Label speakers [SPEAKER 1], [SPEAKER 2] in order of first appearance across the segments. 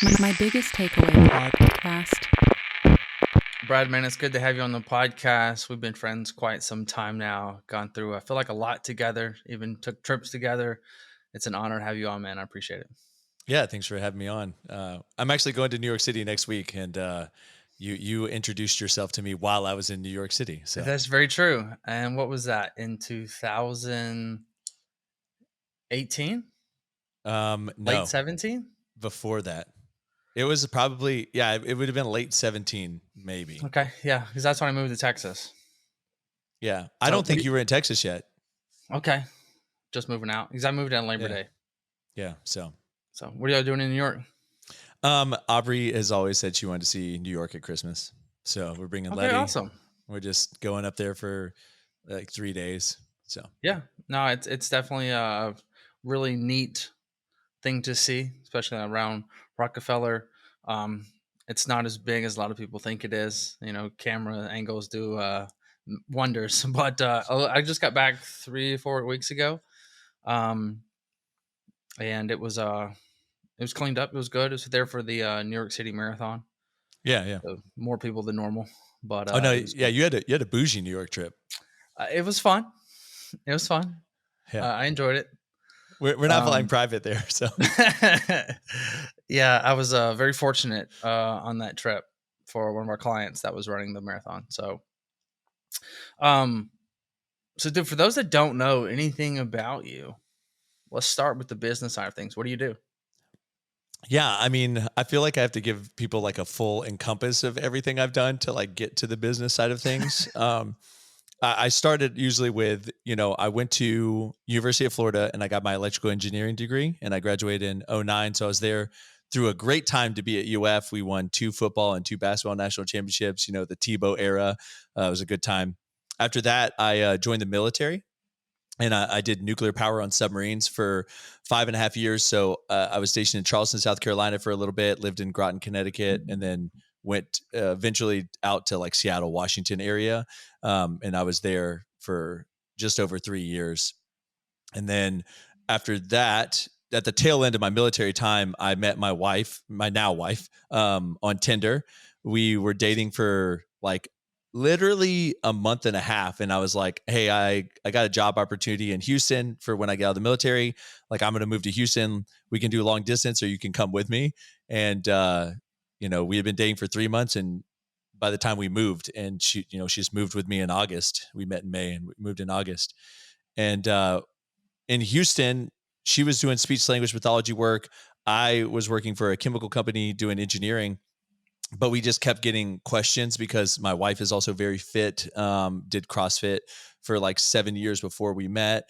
[SPEAKER 1] My biggest takeaway podcast.
[SPEAKER 2] Brad, man, it's good to have you on the podcast. We've been friends quite some time now, gone through, I feel like a lot together, even took trips together. It's an honor to have you on, man. I appreciate it.
[SPEAKER 3] Yeah, thanks for having me on. I'm actually going to New York City next week, and you introduced yourself to me while I was in New York City. So
[SPEAKER 2] That's very true. And what was that in 2018? Late
[SPEAKER 3] no,
[SPEAKER 2] 17?
[SPEAKER 3] before that, it was probably it would have been late 17, maybe.
[SPEAKER 2] Okay. Yeah. Because that's when I moved to Texas.
[SPEAKER 3] Yeah, I
[SPEAKER 2] So,
[SPEAKER 3] don't think you were in Texas yet.
[SPEAKER 2] okay. Just moving out because I moved in Labor
[SPEAKER 3] Yeah.
[SPEAKER 2] Day.
[SPEAKER 3] Yeah, so
[SPEAKER 2] What are y'all doing in New York?
[SPEAKER 3] Aubrey has always said she wanted to see New York at Christmas, so we're bringing
[SPEAKER 2] Okay.
[SPEAKER 3] Letty.
[SPEAKER 2] Awesome.
[SPEAKER 3] We're just going up there for like 3 days. So
[SPEAKER 2] Yeah. No, it's definitely a really neat thing to see, especially around Rockefeller. It's not as big as a lot of people think it is. You know, camera angles do wonders. But I just got back 3 or 4 weeks ago, um, and it was cleaned up. It was good. It was there for the New York City Marathon.
[SPEAKER 3] yeah.
[SPEAKER 2] So more people than normal, but
[SPEAKER 3] Oh no,
[SPEAKER 2] it was
[SPEAKER 3] yeah,
[SPEAKER 2] good.
[SPEAKER 3] you had a bougie New York trip.
[SPEAKER 2] It was fun. It was fun.
[SPEAKER 3] Yeah,
[SPEAKER 2] I enjoyed it.
[SPEAKER 3] we're not flying private there, so
[SPEAKER 2] Yeah, I was very fortunate on that trip for one of our clients that was running the marathon. Um, dude, for those that don't know anything about you, let's start with the business side of things. What do you do?
[SPEAKER 3] yeah. I mean, I feel like I have to give people like a full encompass of everything I've done to like get to the business side of things. I started usually with, I went to University of Florida and I got my electrical engineering degree and I graduated in '09. So I was there through a great time to be at UF. We won 2 football and 2 basketball national championships, the Tebow era. It was a good time. After that, I joined the military and I did nuclear power on submarines for 5.5 years. So I was stationed in Charleston, South Carolina for a little bit, lived in Groton, Connecticut, and then went eventually out to like Seattle, Washington area. And I was there for just over 3 years. And then after that, at the tail end of my military time, I met my wife, my now wife, on Tinder. We were dating for like literally a month and a half. And I was like, hey, I got a job opportunity in Houston for when I get out of the military. Like, I'm going to move to Houston. We can do long distance or you can come with me. And, we had been dating for 3 months. And by the time we moved, and she just moved with me in August. We met in May and we moved in August. And in Houston, she was doing speech language pathology work. I was working for a chemical company doing engineering, but we just kept getting questions because my wife is also very fit, did CrossFit for like 7 years before we met,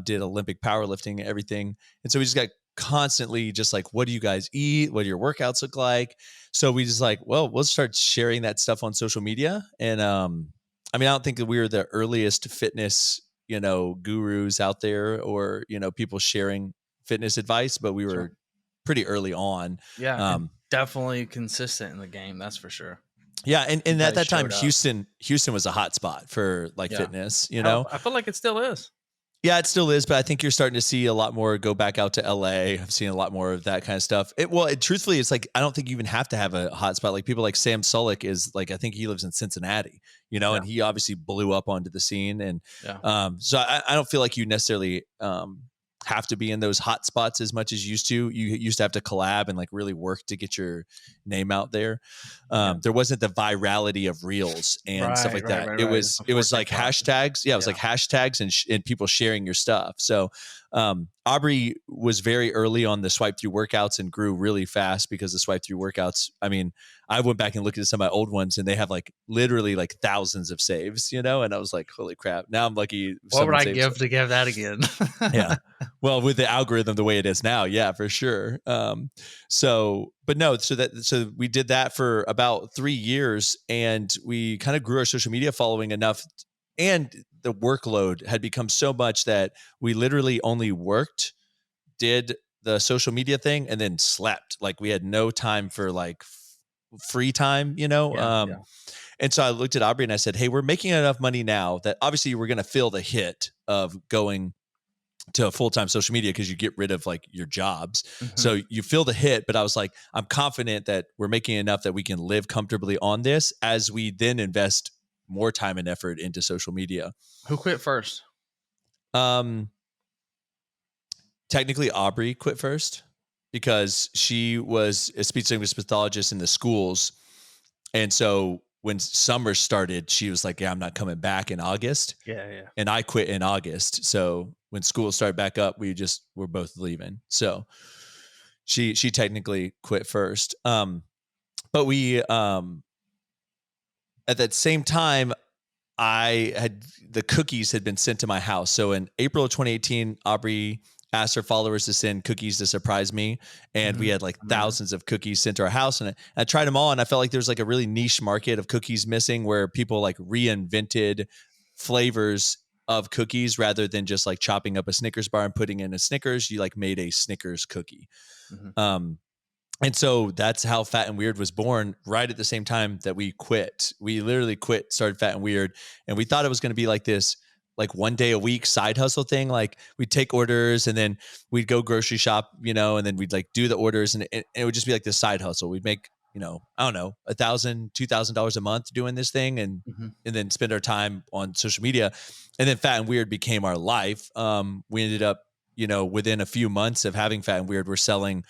[SPEAKER 3] did Olympic powerlifting, everything. And so we just got constantly just like, what do you guys eat? What do your workouts look like? So we just like, well, we'll start sharing that stuff on social media. And I don't think that we were the earliest fitness, gurus out there or, people sharing fitness advice, but we
[SPEAKER 2] Sure.
[SPEAKER 3] were pretty early on.
[SPEAKER 2] Yeah, and definitely consistent in the game. That's for sure.
[SPEAKER 3] Yeah, and
[SPEAKER 2] You
[SPEAKER 3] at
[SPEAKER 2] guys
[SPEAKER 3] that time,
[SPEAKER 2] showed up.
[SPEAKER 3] Houston was a hot spot for like
[SPEAKER 2] Yeah.
[SPEAKER 3] fitness,
[SPEAKER 2] Hell, I feel like it still is.
[SPEAKER 3] Yeah, it still is, but I think you're starting to see a lot more go back out to LA. I've seen a lot more of that kind of stuff. Truthfully, it's like I don't think you even have to have a hot spot. Like people like Sam Sulek is like, I think he lives in Cincinnati,
[SPEAKER 2] Yeah.
[SPEAKER 3] and he obviously blew up onto the scene. And
[SPEAKER 2] Yeah.
[SPEAKER 3] so I don't feel like you necessarily have to be in those hot spots as much as you used to. You used to have to collab and like really work to get your name out there. There wasn't the virality of reels and stuff like that. It was like
[SPEAKER 2] TikTok.
[SPEAKER 3] hashtags. Yeah, it was like hashtags and people sharing your stuff. So Aubrey was very early on the swipe through workouts and grew really fast because the swipe through workouts. I mean, I went back and looked at some of my old ones and they have like literally like thousands of saves, and I was like, holy crap. Now I'm lucky.
[SPEAKER 2] What would I give to give that again?
[SPEAKER 3] Yeah. Well, with the algorithm the way it is now, yeah, for sure. So we did that for about 3 years and we kind of grew our social media following enough, and the workload had become so much that we literally only worked, did the social media thing, and then slept. Like we had no time for like free time,
[SPEAKER 2] Yeah.
[SPEAKER 3] And so I looked at Aubrey and I said, hey, we're making enough money now that obviously we're going to feel the hit of going to full-time social media because you get rid of like your jobs.
[SPEAKER 2] Hmm.
[SPEAKER 3] So you feel the hit, but I was like, I'm confident that we're making enough that we can live comfortably on this as we then invest more time and effort into social media.
[SPEAKER 2] Who quit first?
[SPEAKER 3] Um, Technically Aubrey quit first because she was a speech language pathologist in the schools. And so when summer started, she was like, yeah, I'm not coming back in August.
[SPEAKER 2] Yeah, yeah.
[SPEAKER 3] And I quit in August. So when school started back up, we're both leaving. So she technically quit first. But we at that same time, the cookies had been sent to my house. So in April of 2018, Aubrey asked her followers to send cookies to surprise me. And we
[SPEAKER 2] Hmm.
[SPEAKER 3] had like
[SPEAKER 2] I remember.
[SPEAKER 3] thousands of cookies sent to our house. And I tried them all. And I felt like there was like a really niche market of cookies missing where people like reinvented flavors of cookies rather than just like chopping up a Snickers bar and putting in a Snickers. You like made a Snickers cookie.
[SPEAKER 2] Hmm.
[SPEAKER 3] Um, and so that's how Fat and Weird was born right at the same time that we quit. We literally quit, started Fat and Weird, and we thought it was going to be like this like 1 day a week side hustle thing. Like we'd take orders and then we'd go grocery shop, and then we'd like do the orders and it would just be like this side hustle. We'd make, I don't know, $1,000, $2,000 a month doing this thing
[SPEAKER 2] Hmm.
[SPEAKER 3] and then spend our time on social media. And then Fat and Weird became our life. We ended up, within a few months of having Fat and Weird, we're selling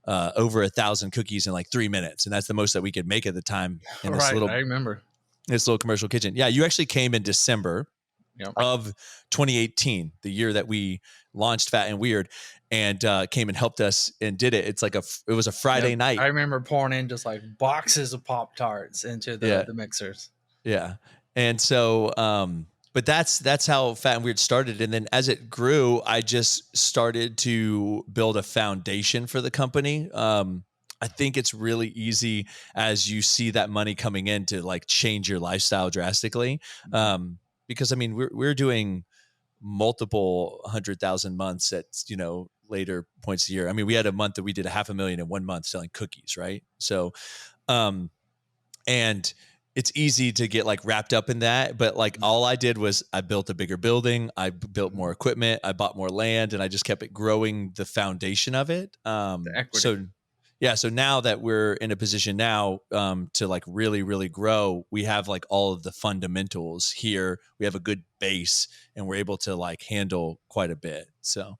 [SPEAKER 3] over 1,000 cookies in like 3 minutes. And that's the most that we could make at the time in
[SPEAKER 2] Right. I remember.
[SPEAKER 3] this little commercial kitchen. Yeah. You actually came in December
[SPEAKER 2] Yep.
[SPEAKER 3] of 2018, the year that we launched Fat and Weird, and came and helped us and did it. It's like it was a Friday
[SPEAKER 2] Yep.
[SPEAKER 3] night.
[SPEAKER 2] I remember pouring in just like boxes of Pop-Tarts into
[SPEAKER 3] Yeah.
[SPEAKER 2] the mixers.
[SPEAKER 3] Yeah. And so, but that's how Fat and Weird started. And then as it grew, I just started to build a foundation for the company. I think it's really easy as you see that money coming in to like change your lifestyle drastically.
[SPEAKER 2] Mhm.
[SPEAKER 3] Because I mean, we're doing multiple 100,000 months at, later points of the year. I mean, we had a month that we did 500,000 in 1 month selling cookies. Right. So, um, and it's easy to get like wrapped up in that, but like
[SPEAKER 2] Mhm.
[SPEAKER 3] all I did was I built a bigger building, built more
[SPEAKER 2] Mhm.
[SPEAKER 3] equipment, I bought more land, and I just kept it growing the foundation of it.
[SPEAKER 2] The equity.
[SPEAKER 3] So yeah, so now that we're in a position now to like really really grow, we have like all of the fundamentals here. We have a good base and we're able to like handle quite a bit. So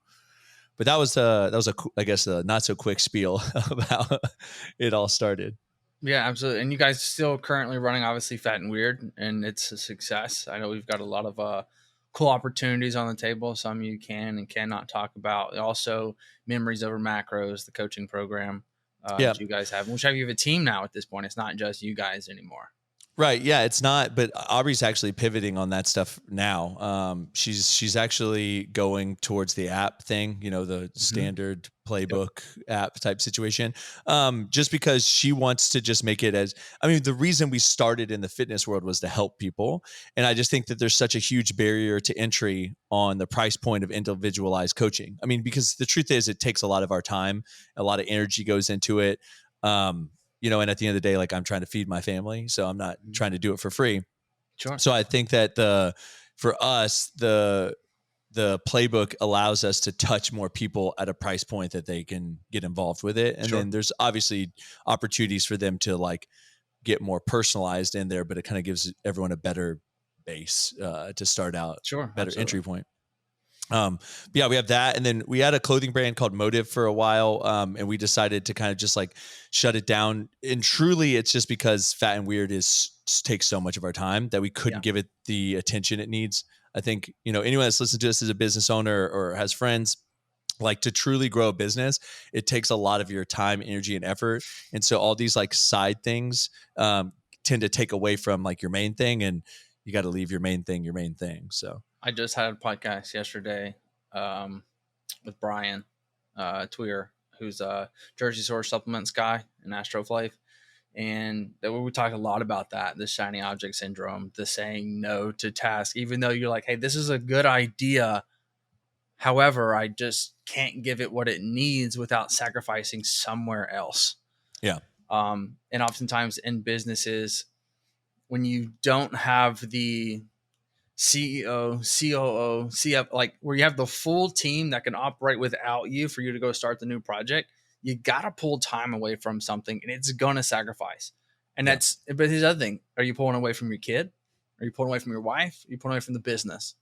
[SPEAKER 3] but I guess a not so quick spiel of how it all started.
[SPEAKER 2] Yeah, absolutely. And you guys still currently running obviously Fat and Weird, and it's a success. I know we've got a lot of cool opportunities on the table. Some you can and cannot talk about. Also, Memories Over Macros, the coaching program
[SPEAKER 3] Yeah.
[SPEAKER 2] that you guys have, which you have a team now at this point. It's not just you guys anymore.
[SPEAKER 3] Right. Yeah, it's not, but Aubrey's actually pivoting on that stuff now. She's actually going towards the app thing, the
[SPEAKER 2] Hmm.
[SPEAKER 3] standard
[SPEAKER 2] Yep.
[SPEAKER 3] playbook app type situation. Just because she wants to just make it the reason we started in the fitness world was to help people. And I just think that there's such a huge barrier to entry on the price point of individualized coaching. I mean, because the truth is it takes a lot of our time, a lot of energy goes into it. Um, and at the end of the day, like I'm trying to feed my family, so I'm not
[SPEAKER 2] Mhm.
[SPEAKER 3] trying to do it for free.
[SPEAKER 2] Sure.
[SPEAKER 3] So I think that for us, the playbook allows us to touch more people at a price point that they can get involved with it. And
[SPEAKER 2] Sure.
[SPEAKER 3] then there's obviously opportunities for them to like get more personalized in there, but it kind of gives everyone a better base to start out,
[SPEAKER 2] Sure.
[SPEAKER 3] better
[SPEAKER 2] Absolutely.
[SPEAKER 3] entry point. But yeah, we have that. And then we had a clothing brand called Motive for a while. And we decided to kind of just like shut it down. And truly it's just because Fat and Weird takes so much of our time that we couldn't
[SPEAKER 2] Yeah.
[SPEAKER 3] give it the attention it needs. I think, anyone that's listened to us as a business owner or has friends, like to truly grow a business, it takes a lot of your time, energy, and effort. And so all these like side things tend to take away from like your main thing, and you got to leave your main thing. So
[SPEAKER 2] I just had a podcast yesterday um, with Brian Tweer, who's a Jersey Shore supplements guy in Astro Life. And we talk a lot about that, the shiny object syndrome, the saying no to task, even though you're like, hey, this is a good idea. However, I just can't give it what it needs without sacrificing somewhere else.
[SPEAKER 3] yeah.
[SPEAKER 2] And oftentimes in businesses, when you don't have the CEO, COO, CF, like where you have the full team that can operate without you for you to go start the new project, you got to pull time away from something and it's going to sacrifice. And
[SPEAKER 3] Yeah.
[SPEAKER 2] but here's the other thing. Are you pulling away from your kid? Are you pulling away from your wife? Are you pulling away from the business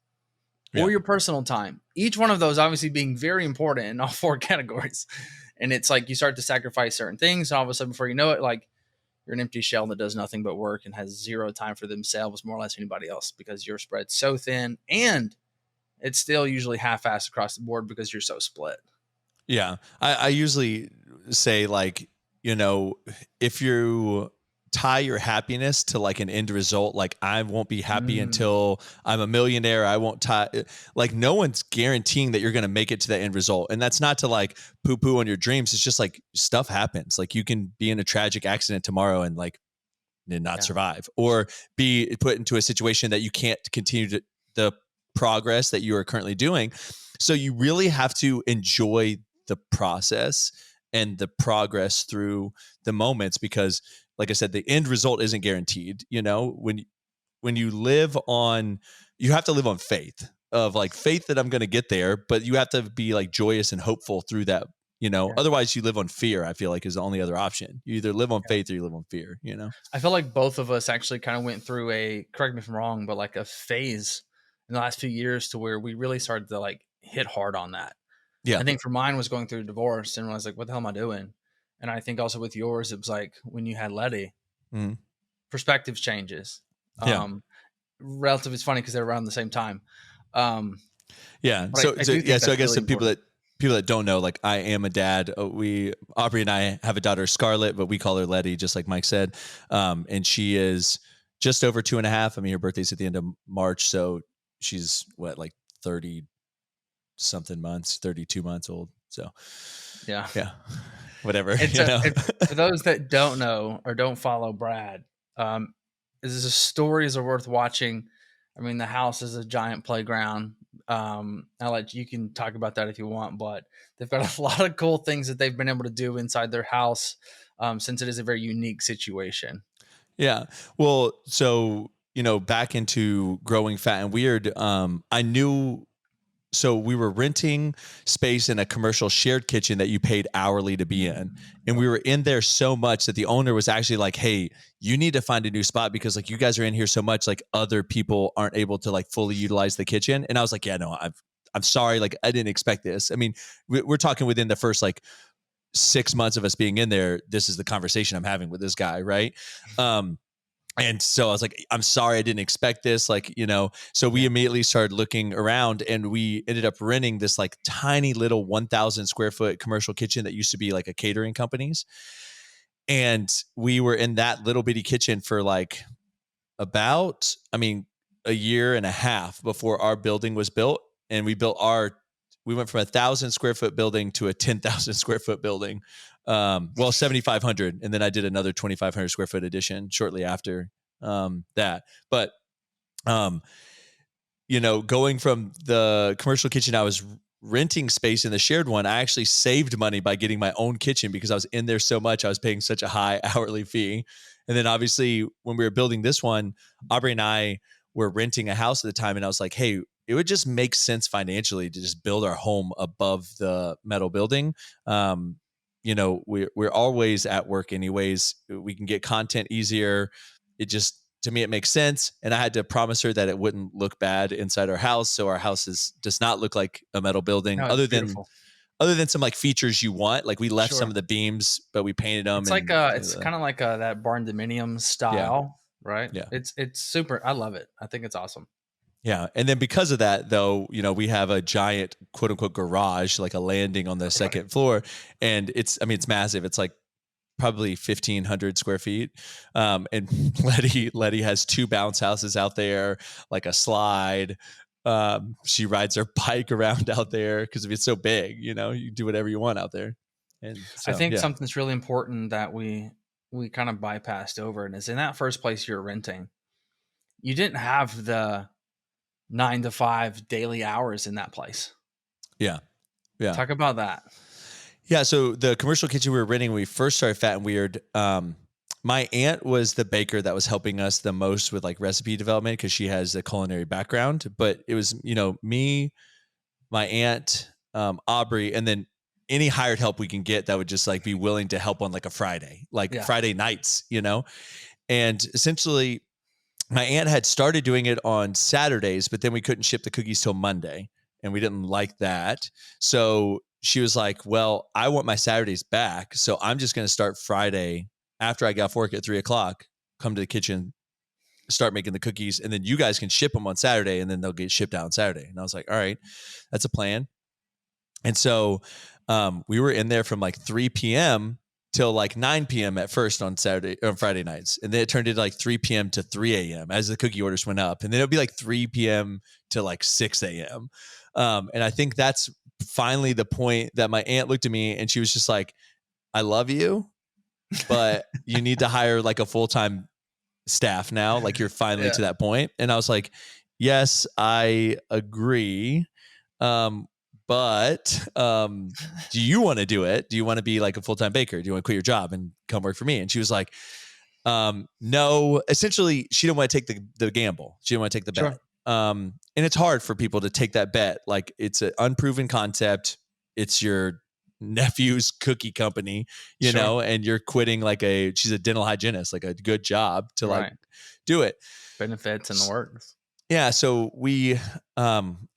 [SPEAKER 3] Yeah.
[SPEAKER 2] or your personal time? Each one of those obviously being very important in all four categories. And it's like you start to sacrifice certain things. And all of a sudden, before you know it, like you're an empty shell that does nothing but work and has zero time for themselves, more or less anybody else, because you're spread so thin and it's still usually half-assed across the board because you're so split.
[SPEAKER 3] Yeah. I usually say, like, if you tie your happiness to like an end result, like I won't be happy until I'm a millionaire. I won't tie, like, no one's guaranteeing that you're going to make it to the end result. And that's not to like poo poo on your dreams. It's just like stuff happens. Like you can be in a tragic accident tomorrow and like not survive, or be put into a situation that you can't continue to the progress that you are currently doing. So you really have to enjoy the process and the progress through the moments, because like I said, the end result isn't guaranteed. When you live on, you have to live on faith, of like faith that I'm going to get there, but you have to be like joyous and hopeful through that. Otherwise you live on fear. I feel like is the only other option. You either live on faith or you live on fear.
[SPEAKER 2] I feel like both of us actually kind of went through correct me if I'm wrong, but like a phase in the last few years to where we really started to like hit hard on that.
[SPEAKER 3] Yeah.
[SPEAKER 2] I think for mine was going through a divorce and I was like, what the hell am I doing? And I think also with yours, it was like when you had Letty, perspectives changes.
[SPEAKER 3] Yeah.
[SPEAKER 2] Relative, it's funny because they're around the same time.
[SPEAKER 3] Yeah. So I guess
[SPEAKER 2] really
[SPEAKER 3] some people that don't know, like I am a dad. Aubrey and I have a daughter, Scarlett, but we call her Letty, just like Mike said. And she is just over 2.5. I mean, her birthday's at the end of March, so she's like 30 something months, 32 months old. So yeah, whatever.
[SPEAKER 2] For those that don't know or don't follow Brad, his stories are worth watching. I mean, the house is a giant playground. You can talk about that if you want, but they've got a lot of cool things that they've been able to do inside their house, since it is a very unique situation.
[SPEAKER 3] Yeah. Well, so, back into growing fat and weird, I knew. So we were renting space in a commercial shared kitchen that you paid hourly to be in. And we were in there so much that the owner was actually like, hey, you need to find a new spot because like you guys are in here so much, like other people aren't able to like fully utilize the kitchen. And I was like, yeah, no, I'm sorry. Like I didn't expect this. I mean, we're talking within the first like 6 months of us being in there. This is the conversation I'm having with this guy. Right. And so I was like, I'm sorry, I didn't expect this. Like, so we immediately started looking around and we ended up renting this like tiny little 1,000 square foot commercial kitchen that used to be like a catering company's. And we were in that little bitty kitchen for like a year and a half before our building was built. And we went from 1,000 square foot building to a 10,000 square foot building. 7,500. And then I did another 2,500 square foot addition shortly after that. But, going from the commercial kitchen, I was renting space in the shared one. I actually saved money by getting my own kitchen because I was in there so much. I was paying such a high hourly fee. And then obviously when we were building this one, Aubrey and I were renting a house at the time. And I was like, hey, it would just make sense financially to just build our home above the metal building. We're always at work anyways. We can get content easier. It just, to me, it makes sense. And I had to promise her that it wouldn't look bad inside our house. So our house does not look like a metal building,
[SPEAKER 2] No,
[SPEAKER 3] other
[SPEAKER 2] beautiful.
[SPEAKER 3] than some like features you want. Like we left some of the beams, but we painted them.
[SPEAKER 2] It's kind of like that barn dominium style, right?
[SPEAKER 3] Yeah.
[SPEAKER 2] It's super. I love it. I think it's awesome.
[SPEAKER 3] Yeah. And then because of that, though, we have a giant quote unquote garage, like a landing on the second floor. And it's massive. It's like probably 1,500 square feet. And Letty has 2 bounce houses out there, like a slide. She rides her bike around out there because if it's so big, you do whatever you want out there. And so,
[SPEAKER 2] I think something that's really important that we kind of bypassed over, and is in that first place you're renting, you didn't have the 9 to 5 daily hours in that place.
[SPEAKER 3] Yeah.
[SPEAKER 2] Talk about that.
[SPEAKER 3] Yeah. So the commercial kitchen we were renting when we first started Fat and Weird, my aunt was the baker that was helping us the most with like recipe development because she has a culinary background. But it was, me, my aunt, Aubrey, and then any hired help we can get that would just like be willing to help on like a Friday, like
[SPEAKER 2] Yeah.
[SPEAKER 3] Friday nights, And essentially, my aunt had started doing it on Saturdays, but then we couldn't ship the cookies till Monday, and we didn't like that. So she was like, "Well, I want my Saturdays back, so I'm just going to start Friday after I get off work at 3 o'clock. Come to the kitchen, start making the cookies, and then you guys can ship them on Saturday, and then they'll get shipped out on Saturday." And I was like, "All right, that's a plan." And so we were in there from like 3 p.m. till like 9 p.m. at first on Friday nights. And then it turned into like 3 p.m. to 3 a.m. as the cookie orders went up. And then it'll be like 3 p.m. to like 6 a.m. And I think that's finally the point that my aunt looked at me and she was just like, "I love you, but you need to hire like a full-time staff now. Like you're finally
[SPEAKER 2] Yeah.
[SPEAKER 3] to that point." And I was like, "Yes, I agree. Um, but do you want to do it? Do you want to be like a full-time baker? Do you want to quit your job and come work for me?" And she was like, no. Essentially, she didn't want to take the gamble. She didn't want to take the bet.
[SPEAKER 2] Sure.
[SPEAKER 3] And it's hard for people to take that bet. Like it's an unproven concept. It's your nephew's cookie company,
[SPEAKER 2] Sure.
[SPEAKER 3] and you're quitting she's a dental hygienist, like a good job to like
[SPEAKER 2] Right.
[SPEAKER 3] do it.
[SPEAKER 2] Benefits in the works.
[SPEAKER 3] Yeah. So we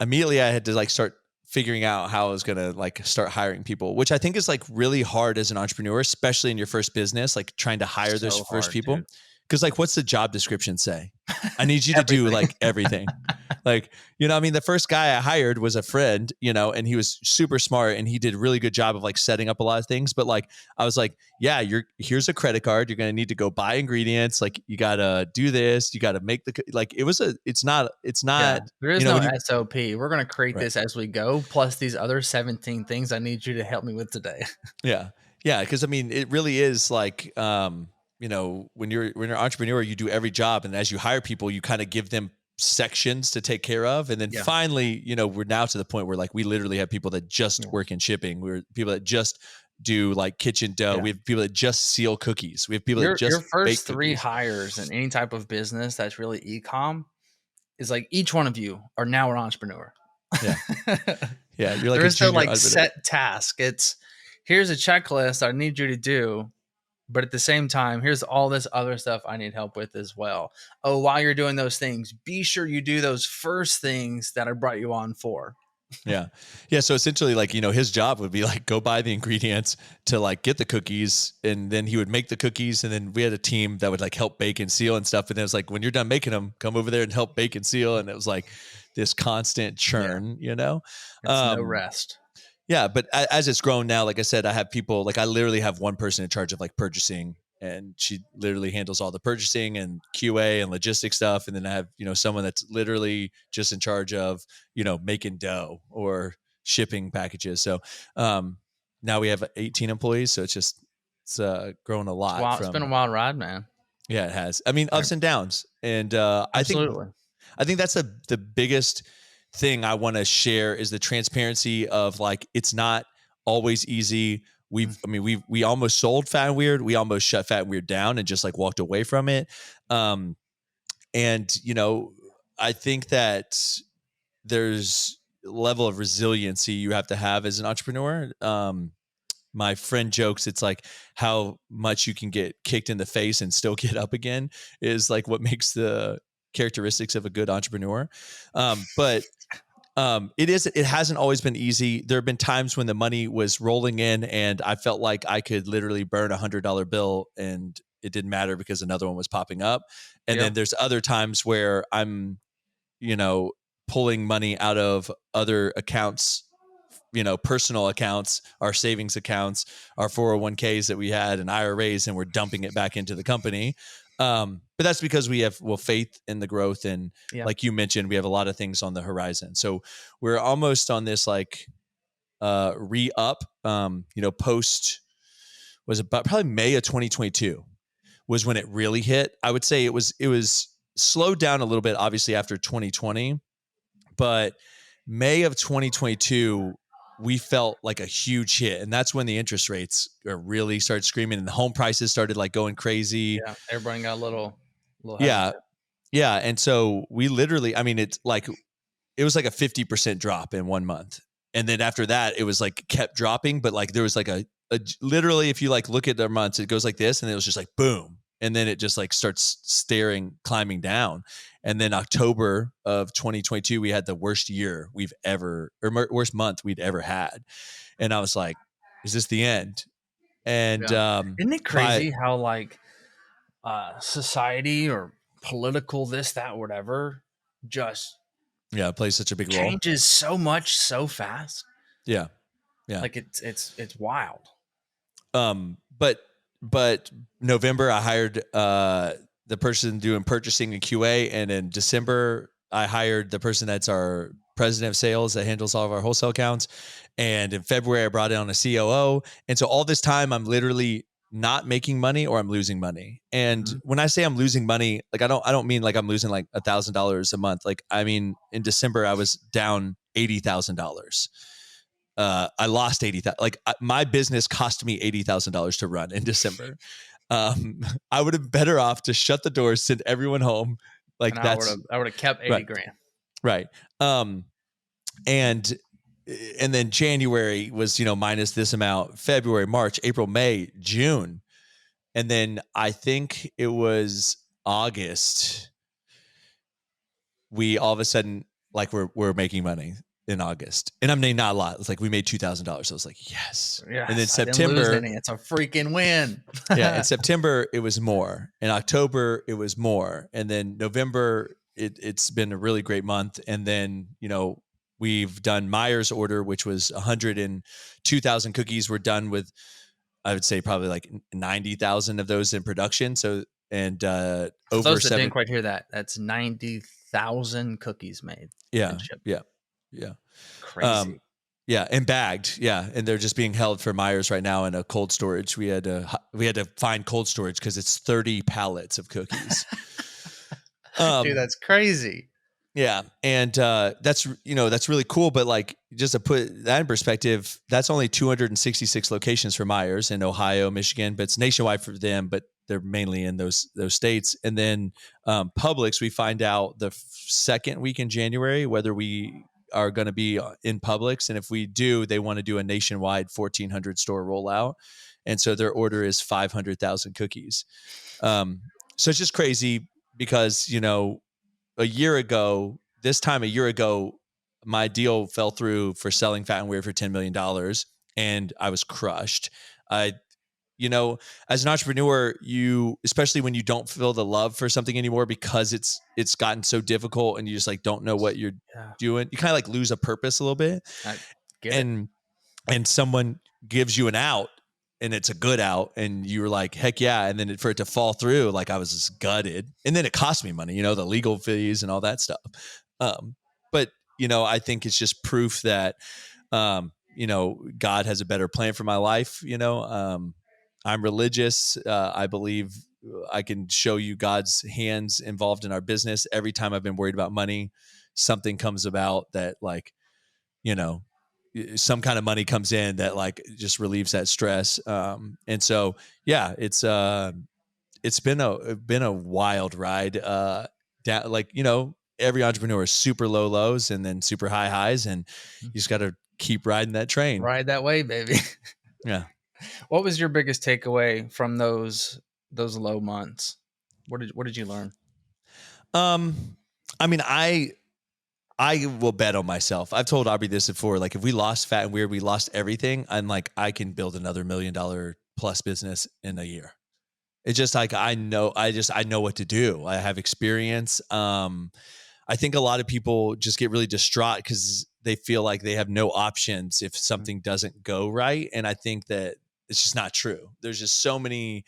[SPEAKER 3] immediately I had to like start figuring out how I was going to like start hiring people, which I think is like really hard as an entrepreneur, especially in your first business, like trying to hire those
[SPEAKER 2] So
[SPEAKER 3] first
[SPEAKER 2] hard,
[SPEAKER 3] people.
[SPEAKER 2] dude.
[SPEAKER 3] Cause like, what's the job description say? I need you to do
[SPEAKER 2] Everything.
[SPEAKER 3] like everything. Like, I mean, the first guy I hired was a friend, and he was super smart and he did a really good job of like setting up a lot of things. But like, I was like, yeah, here's a credit card. You're going to need to go buy ingredients. Like you got to do this. You got to make like, it's not,
[SPEAKER 2] Yeah. There is no
[SPEAKER 3] when you,
[SPEAKER 2] SOP. We're going to create
[SPEAKER 3] right.
[SPEAKER 2] this as we go, plus these other 17 things I need you to help me with today.
[SPEAKER 3] Yeah. Yeah. Cause I mean, it really is like, when you're an entrepreneur, you do every job. And as you hire people, you kind of give them sections to take care of. And then
[SPEAKER 2] Yeah.
[SPEAKER 3] finally, we're now to the point where like we literally have people that just work in shipping. We're people that just do like kitchen dough.
[SPEAKER 2] Yeah.
[SPEAKER 3] We have people that just seal cookies. We have people that
[SPEAKER 2] Your
[SPEAKER 3] just bake
[SPEAKER 2] first 3
[SPEAKER 3] cookies.
[SPEAKER 2] hires in any type of business that's really e-com is like each one of you are now an entrepreneur.
[SPEAKER 3] Yeah. Yeah. You're like
[SPEAKER 2] there
[SPEAKER 3] a
[SPEAKER 2] is no
[SPEAKER 3] junior
[SPEAKER 2] like
[SPEAKER 3] entrepreneur.
[SPEAKER 2] set task. It's here's a checklist I need you to do, but at the same time, here's all this other stuff I need help with as well. Oh, while you're doing those things, be sure you do those first things that I brought you on for.
[SPEAKER 3] Yeah. Yeah. So essentially, like, his job would be like go buy the ingredients to like get the cookies. And then he would make the cookies. And then we had a team that would like help bake and seal and stuff. And it was like, when you're done making them, come over there and help bake and seal. And it was like this constant churn,
[SPEAKER 2] It's no rest.
[SPEAKER 3] Yeah. But as it's grown now, like I said, I have people like I literally have one person in charge of like purchasing, and she literally handles all the purchasing and QA and logistic stuff. And then I have, someone that's literally just in charge of, making dough or shipping packages. So now we have 18 employees. So it's grown a lot
[SPEAKER 2] It's been a wild ride, man.
[SPEAKER 3] Yeah, it has. I mean, ups and downs. And
[SPEAKER 2] Absolutely.
[SPEAKER 3] I think that's the biggest thing I want to share is the transparency of like, it's not always easy. We almost sold Fat and Weird. We almost shut Fat and Weird down and just like walked away from it. And I think that there's a level of resiliency you have to have as an entrepreneur. My friend jokes, it's like how much you can get kicked in the face and still get up again is like what makes the characteristics of a good entrepreneur. But it hasn't always been easy. There have been times when the money was rolling in and I felt like I could literally burn $100 bill and it didn't matter because another one was popping up. And then there's other times where I'm, pulling money out of other accounts, personal accounts, our savings accounts, our 401ks that we had and IRAs, and we're dumping it back into the company. But that's because we have faith in the growth. And like you mentioned, we have a lot of things on the horizon. So we're almost on this like re-up, post was about probably May of 2022 was when it really hit. I would say it was slowed down a little bit, obviously after 2020, but May of 2022 we felt like a huge hit. And that's when the interest rates really started screaming and the home prices started like going crazy.
[SPEAKER 2] Yeah, everybody got a little
[SPEAKER 3] Yeah.
[SPEAKER 2] hesitant.
[SPEAKER 3] Yeah. And so we literally, I mean, it's like, it was like a 50% drop in 1 month. And then after that, it was like kept dropping, but like there was like a literally, if you like look at their months, it goes like this and it was just like boom. And then it just like starts climbing down. And then October of 2022, we had the worst year we've ever, or worst month we'd ever had. And I was like, is this the end? And
[SPEAKER 2] Yeah. Isn't it
[SPEAKER 3] by,
[SPEAKER 2] crazy how like society or political this, that, whatever just
[SPEAKER 3] yeah, it plays such a big role.
[SPEAKER 2] changes so much so fast?
[SPEAKER 3] Yeah. Yeah.
[SPEAKER 2] Like it's wild.
[SPEAKER 3] But November I hired the person doing purchasing and QA, and in December I hired the person that's our president of sales that handles all of our wholesale accounts. And in February I brought in a COO. And so all this time I'm literally not making money or I'm losing money. And when I say I'm losing money, like I don't mean like I'm losing like $1,000 a month. Like I mean in December I was down $80,000. I lost 80,000. Like my business cost me $80,000 to run in December. I would have been better off to shut the doors, send everyone home. Like
[SPEAKER 2] and I would have kept 80
[SPEAKER 3] right,
[SPEAKER 2] grand.
[SPEAKER 3] Right. And then January was, minus this amount, February, March, April, May, June. And then I think it was August. We all of a sudden, like we're making money in August. And I mean, not a lot. It's like we made $2,000. I was like, yes.
[SPEAKER 2] Yes,
[SPEAKER 3] And then
[SPEAKER 2] I didn't lose
[SPEAKER 3] September,
[SPEAKER 2] any. It's a freaking win.
[SPEAKER 3] yeah. In September, it was more. In October, it was more. And then November, it's been a really great month. And then, we've done Meyer's order, which was 102,000 cookies. We're done with, I would say, probably like 90,000 of those in production. So, and
[SPEAKER 2] For
[SPEAKER 3] over
[SPEAKER 2] those that
[SPEAKER 3] 7.
[SPEAKER 2] didn't quite hear that, that's 90,000 cookies made.
[SPEAKER 3] Yeah.
[SPEAKER 2] and shipped.
[SPEAKER 3] Yeah.
[SPEAKER 2] Crazy.
[SPEAKER 3] Yeah, and bagged. Yeah, and they're just being held for Myers right now in a cold storage. We had to find cold storage because it's 30 pallets of cookies.
[SPEAKER 2] Dude, that's crazy.
[SPEAKER 3] Yeah, and that's really cool. But like, just to put that in perspective, that's only 266 locations for Myers in Ohio, Michigan, but it's nationwide for them. But they're mainly in those states. And then Publix, we find out the second week in January whether we are going to be in Publix, and if we do, they want to do a nationwide 1,400 store rollout, and so their order is 500,000 cookies. So it's just crazy because a year ago, my deal fell through for selling Fat and Weird for $10 million, and I was crushed. As an entrepreneur, especially when you don't feel the love for something anymore because it's gotten so difficult and you just like don't know what you're doing, you kind of like lose a purpose a little bit.
[SPEAKER 2] I get it.
[SPEAKER 3] And someone gives you an out and it's a good out and you're like, heck yeah. And then for it to fall through, like I was just gutted. And then it cost me money, the legal fees and all that stuff. But I think it's just proof that, God has a better plan for my life. I'm religious. I believe I can show you God's hands involved in our business. Every time I've been worried about money, something comes about that some kind of money comes in that like just relieves that stress. And so, yeah, it's been a wild ride. Down, like, every entrepreneur is super low lows and then super high highs, and you just got to keep riding that train.
[SPEAKER 2] Ride that way, baby.
[SPEAKER 3] Yeah.
[SPEAKER 2] What was your biggest takeaway from those low months? What did you learn?
[SPEAKER 3] I mean, I will bet on myself. I've told Aubrey this before. Like, if we lost Fat and Weird, we lost everything. I'm like, I can build another $1 million plus business in a year. It's just like, I know what to do. I have experience. I think a lot of people just get really distraught because they feel like they have no options if something doesn't go right. And I think that it's just not true. There's just so many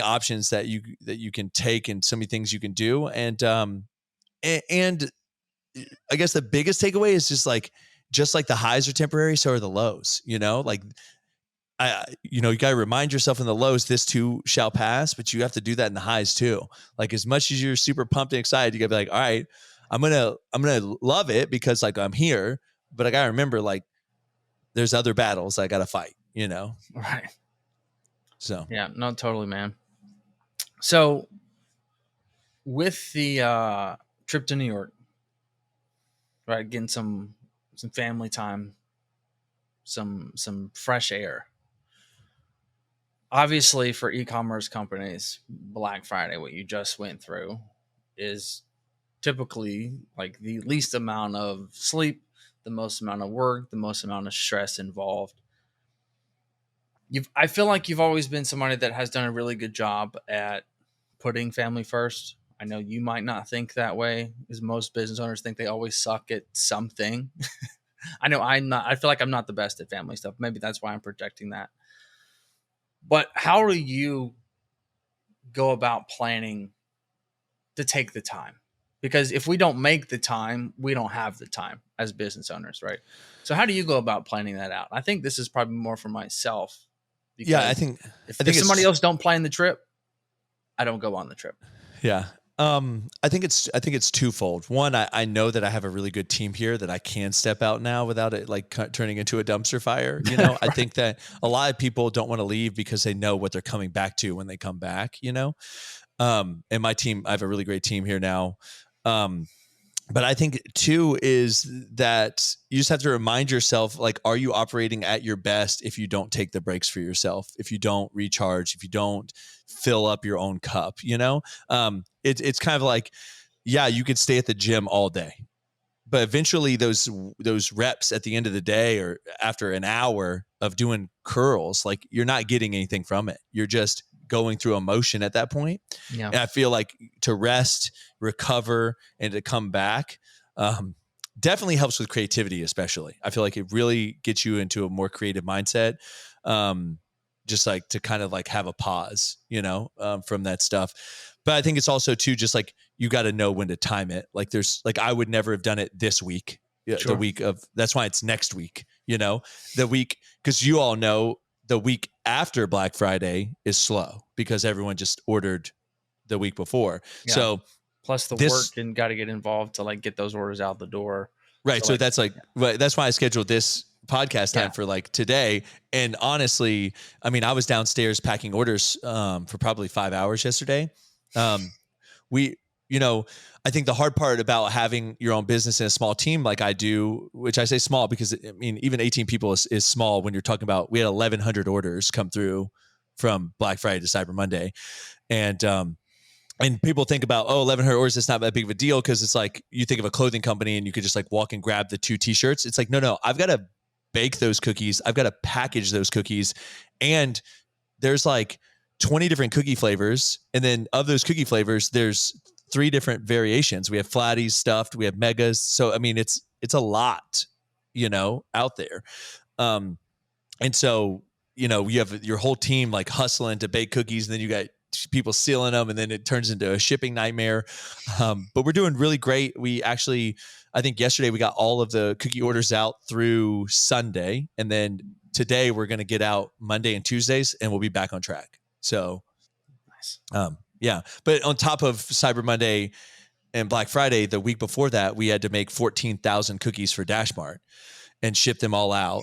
[SPEAKER 3] options that you can take and so many things you can do. And I guess the biggest takeaway is just like the highs are temporary, so are the lows, like you got to remind yourself in the lows, this too shall pass, but you have to do that in the highs too. Like, as much as you're super pumped and excited, you gotta be like, all right, I'm going to love it because like I'm here, but I gotta remember, like, there's other battles I got to fight, you know?
[SPEAKER 2] Right.
[SPEAKER 3] So,
[SPEAKER 2] Yeah, no, totally, man. So with the trip to New York, right, getting some family time, some fresh air. Obviously, for e-commerce companies, Black Friday, what you just went through, is typically like the least amount of sleep, the most amount of work, the most amount of stress involved. I feel like you've always been somebody that has done a really good job at putting family first. I know you might not think that way, because most business owners think they always suck at something. I know I'm not. I feel like I'm not the best at family stuff. Maybe that's why I'm projecting that. But how do you go about planning to take the time? Because if we don't make the time, we don't have the time as business owners, right? So how do you go about planning that out? I think this is probably more for myself,
[SPEAKER 3] yeah, I
[SPEAKER 2] because
[SPEAKER 3] think,
[SPEAKER 2] if somebody else don't plan the trip, I don't go on the trip.
[SPEAKER 3] yeah. I think it's twofold. One, I know that I have a really good team here that I can step out now without it like turning into a dumpster fire. You know, I think that a lot of people don't want to leave because they know what they're coming back to when they come back, you know? And my team, I have a really great team here now. But I think two is that you just have to remind yourself, like, are you operating at your best if you don't take the breaks for yourself, if you don't recharge, if you don't fill up your own cup, you know? It's kind of like, yeah, you could stay at the gym all day, but eventually those reps at the end of the day or after an hour of doing curls, like you're not getting anything from it. You're just going through emotion at that point.
[SPEAKER 2] Yeah.
[SPEAKER 3] And I feel like to rest, recover, and to come back definitely helps with creativity, especially. I feel like it really gets you into a more creative mindset. Just like to kind of like have a pause, you know, from that stuff. But I think it's also too, just like, you got to know when to time it. Like there's like, I would never have done it this week,
[SPEAKER 2] Sure.
[SPEAKER 3] the week of, that's why it's next week, you know, the week, because you all know the week after Black Friday is slow because everyone just ordered the week before.
[SPEAKER 2] Yeah.
[SPEAKER 3] So
[SPEAKER 2] plus the work and got to get involved to like get those orders out the door.
[SPEAKER 3] Right. So that's like, that's why I scheduled this podcast time for like today. And honestly, I mean, I was downstairs packing orders for probably 5 hours yesterday. We, you know, I think the hard part about having your own business in a small team like I do, which I say small because I mean, even 18 people is small when you're talking about, we had 1,100 orders come through from Black Friday to Cyber Monday. And people think about, 1,100 orders, it's not that big of a deal because it's like you think of a clothing company and you could just like walk and grab the 2 t-shirts. It's like, no, I've got to bake those cookies. I've got to package those cookies. And there's like 20 different cookie flavors. And then of those cookie flavors, there's 3 different variations. We have flatties, stuffed, we have megas. So, I mean, it's a lot, you know, out there. And so, you know, you have your whole team like hustling to bake cookies, and then you got people sealing them, and then it turns into a shipping nightmare. But we're doing really great. We actually, I think yesterday we got all of the cookie orders out through Sunday, and then today we're going to get out Monday and Tuesdays, and we'll be back on track. So,
[SPEAKER 2] nice.
[SPEAKER 3] Yeah. But on top of Cyber Monday and Black Friday, the week before that, we had to make 14,000 cookies for Dashmart and ship them all out.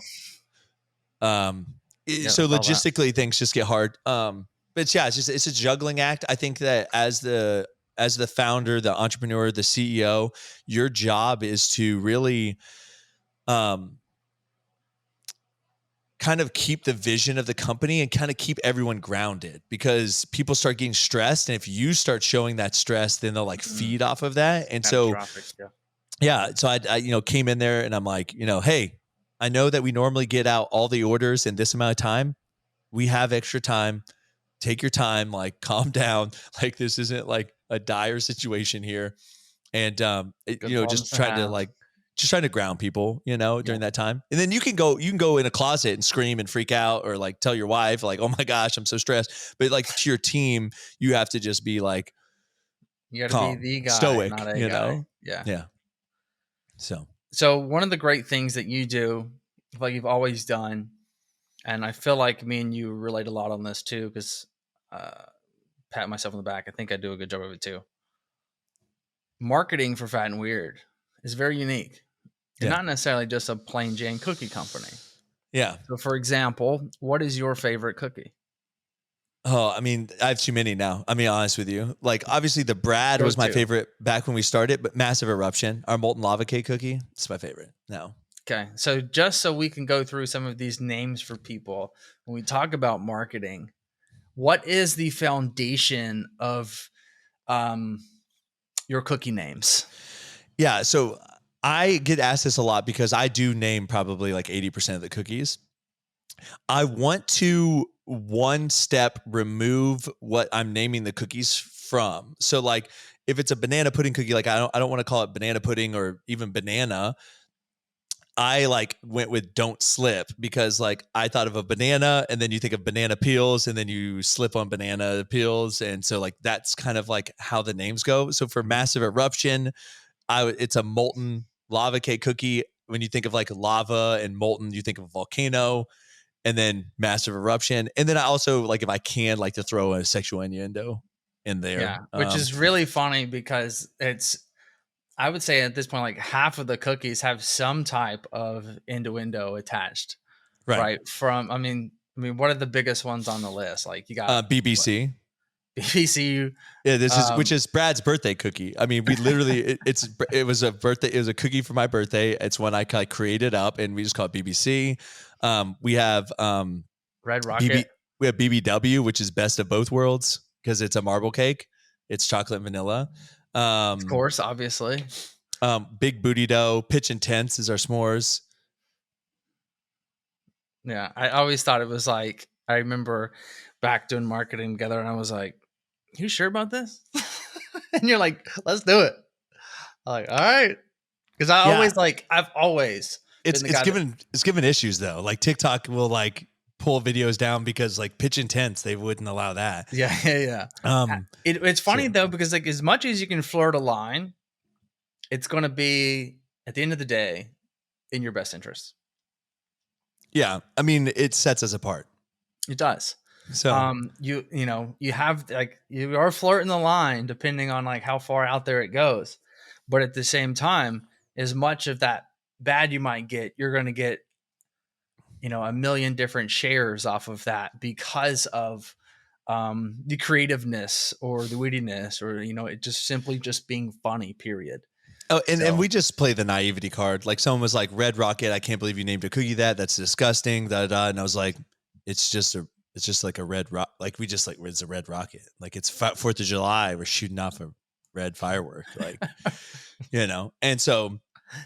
[SPEAKER 3] So logistically things just get hard. But yeah, it's a juggling act. I think that as the founder, the entrepreneur, the CEO, your job is to really kind of keep the vision of the company and kind of keep everyone grounded, because people start getting stressed. And if you start showing that stress, then they'll like feed off of that. And so, so I, you know, came in there and I'm like, you know, hey, I know that we normally get out all the orders in this amount of time. We have extra time. Take your time, like calm down. Like this isn't like a dire situation here. And, you know, just trying to ground people, you know, during that time. And then you can go in a closet and scream and freak out, or like tell your wife like, oh my gosh, I'm so stressed. But like to your team, you have to just be like,
[SPEAKER 2] you got to be the guy,
[SPEAKER 3] stoic,
[SPEAKER 2] not a
[SPEAKER 3] you
[SPEAKER 2] guy.
[SPEAKER 3] know?
[SPEAKER 2] Yeah.
[SPEAKER 3] So
[SPEAKER 2] one of the great things that you do, like you've always done, and I feel like me and you relate a lot on this too, because pat myself on the back, I think I do a good job of it too. Marketing for Fat and Weird is very unique. You're not necessarily just a plain Jane cookie company.
[SPEAKER 3] Yeah.
[SPEAKER 2] So, for example, what is your favorite cookie?
[SPEAKER 3] Oh, I mean, I have too many now. I'll be honest with you. Like, obviously, the Brad
[SPEAKER 2] Go
[SPEAKER 3] was my
[SPEAKER 2] to.
[SPEAKER 3] favorite back when we started, but Massive Eruption, our molten lava cake cookie, it's my favorite now.
[SPEAKER 2] Okay. So, just so we can go through some of these names for people, when we talk about marketing, what is the foundation of um, your cookie names?
[SPEAKER 3] Yeah. So I get asked this a lot because I do name probably like 80% of the cookies. I want to one step remove what I'm naming the cookies from. So like if it's a banana pudding cookie, like I don't want to call it banana pudding or even banana. I like went with don't slip because like I thought of a banana and then you think of banana peels and then you slip on banana peels. And so like that's kind of like how the names go. So for Massive Eruption, it's a molten lava cake cookie. When you think of like lava and molten, you think of a volcano, and then Massive Eruption. And then I also like if I can like to throw a sexual innuendo in
[SPEAKER 2] Yeah,
[SPEAKER 3] there.
[SPEAKER 2] which is really funny because I would say at this point, like half of the cookies have some type of innuendo attached,
[SPEAKER 3] Right.
[SPEAKER 2] right? What are the biggest ones on the list? Like you got what,
[SPEAKER 3] BBC.
[SPEAKER 2] BBC.
[SPEAKER 3] Yeah, which
[SPEAKER 2] Um,
[SPEAKER 3] is Brad's birthday cookie. I mean, we literally it was a birthday. It was a cookie for my birthday. It's one I created up, and we just call it BBC. We have
[SPEAKER 2] Red
[SPEAKER 3] BB.
[SPEAKER 2] Rocket,
[SPEAKER 3] We have BBW, which is best of both worlds because it's a marble cake. It's chocolate and vanilla.
[SPEAKER 2] of course, obviously.
[SPEAKER 3] Big Booty Dough. Pitch Intense is our s'mores.
[SPEAKER 2] Yeah, I always thought it was like I remember back doing marketing together, and I was like, "You sure about this?" And you're like, "Let's do it." I'm like, all right, because
[SPEAKER 3] Yeah,
[SPEAKER 2] I've always been
[SPEAKER 3] it's
[SPEAKER 2] the
[SPEAKER 3] it's
[SPEAKER 2] guy that
[SPEAKER 3] given it's given issues though. Like TikTok will like pull videos down because like Pitch Intense they wouldn't allow that.
[SPEAKER 2] yeah, yeah, yeah.
[SPEAKER 3] Um,
[SPEAKER 2] It's funny
[SPEAKER 3] so
[SPEAKER 2] though because like as much as you can flirt a line, it's going to be at the end of the day in your best interest.
[SPEAKER 3] yeah, I mean it sets us apart.
[SPEAKER 2] It does.
[SPEAKER 3] So
[SPEAKER 2] You have like you are flirting the line depending on like how far out there it goes, but at the same time, as much of that bad you might get, you're going to get a million different shares off of that because of the creativeness or the wittiness or it just simply just being funny, period.
[SPEAKER 3] oh, and
[SPEAKER 2] So
[SPEAKER 3] we just play the naivety card. Like someone was like Red Rocket. I can't believe you named a cookie that. That's disgusting. Da da. And I was like, it's just like a red rock. Like we just like it's a red rocket. Like it's 4th of July. We're shooting off a red firework. Like And so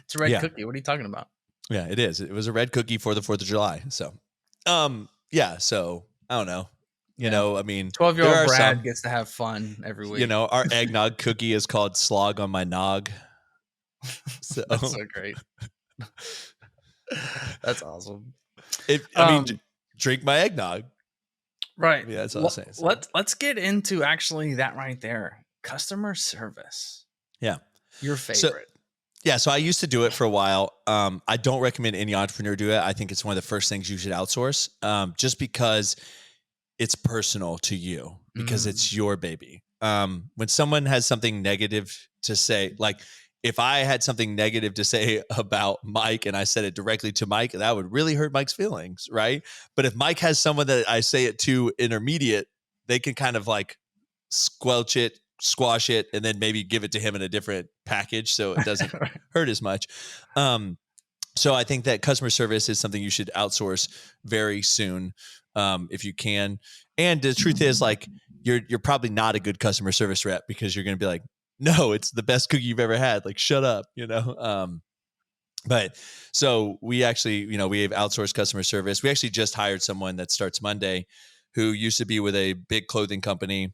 [SPEAKER 2] it's a red
[SPEAKER 3] yeah.
[SPEAKER 2] cookie. What are you talking about?
[SPEAKER 3] Yeah, it is. It was a red cookie for the 4th of July. So, yeah. So I don't know.
[SPEAKER 2] Yeah,
[SPEAKER 3] I mean,
[SPEAKER 2] 12-year
[SPEAKER 3] there
[SPEAKER 2] old
[SPEAKER 3] are
[SPEAKER 2] Brad
[SPEAKER 3] some.
[SPEAKER 2] gets to have fun every week.
[SPEAKER 3] Our eggnog cookie is called Slog on My Nog. So,
[SPEAKER 2] That's so great. That's awesome.
[SPEAKER 3] drink my eggnog.
[SPEAKER 2] Right.
[SPEAKER 3] Yeah, that's all I'm saying. So,
[SPEAKER 2] Let's get into actually that right there. Customer service.
[SPEAKER 3] yeah.
[SPEAKER 2] Your
[SPEAKER 3] So,
[SPEAKER 2] favorite.
[SPEAKER 3] yeah. So I used to do it for a while. I don't recommend any entrepreneur do it. I think it's one of the first things you should outsource. Just because it's personal to you because
[SPEAKER 2] Mm.
[SPEAKER 3] it's your baby. When someone has something negative to say, like if I had something negative to say about Mike and I said it directly to Mike, that would really hurt Mike's feelings, right? But if Mike has someone that I say it to intermediate, they can kind of like squelch it, squash it, and then maybe give it to him in a different package so it doesn't hurt as much. So I think that customer service is something you should outsource very soon, if you can. And the truth is, like, you're probably not a good customer service rep because you're going to be like, no, it's the best cookie you've ever had. Like, shut up, But so we actually, we have outsourced customer service. We actually just hired someone that starts Monday, who used to be with a big clothing company,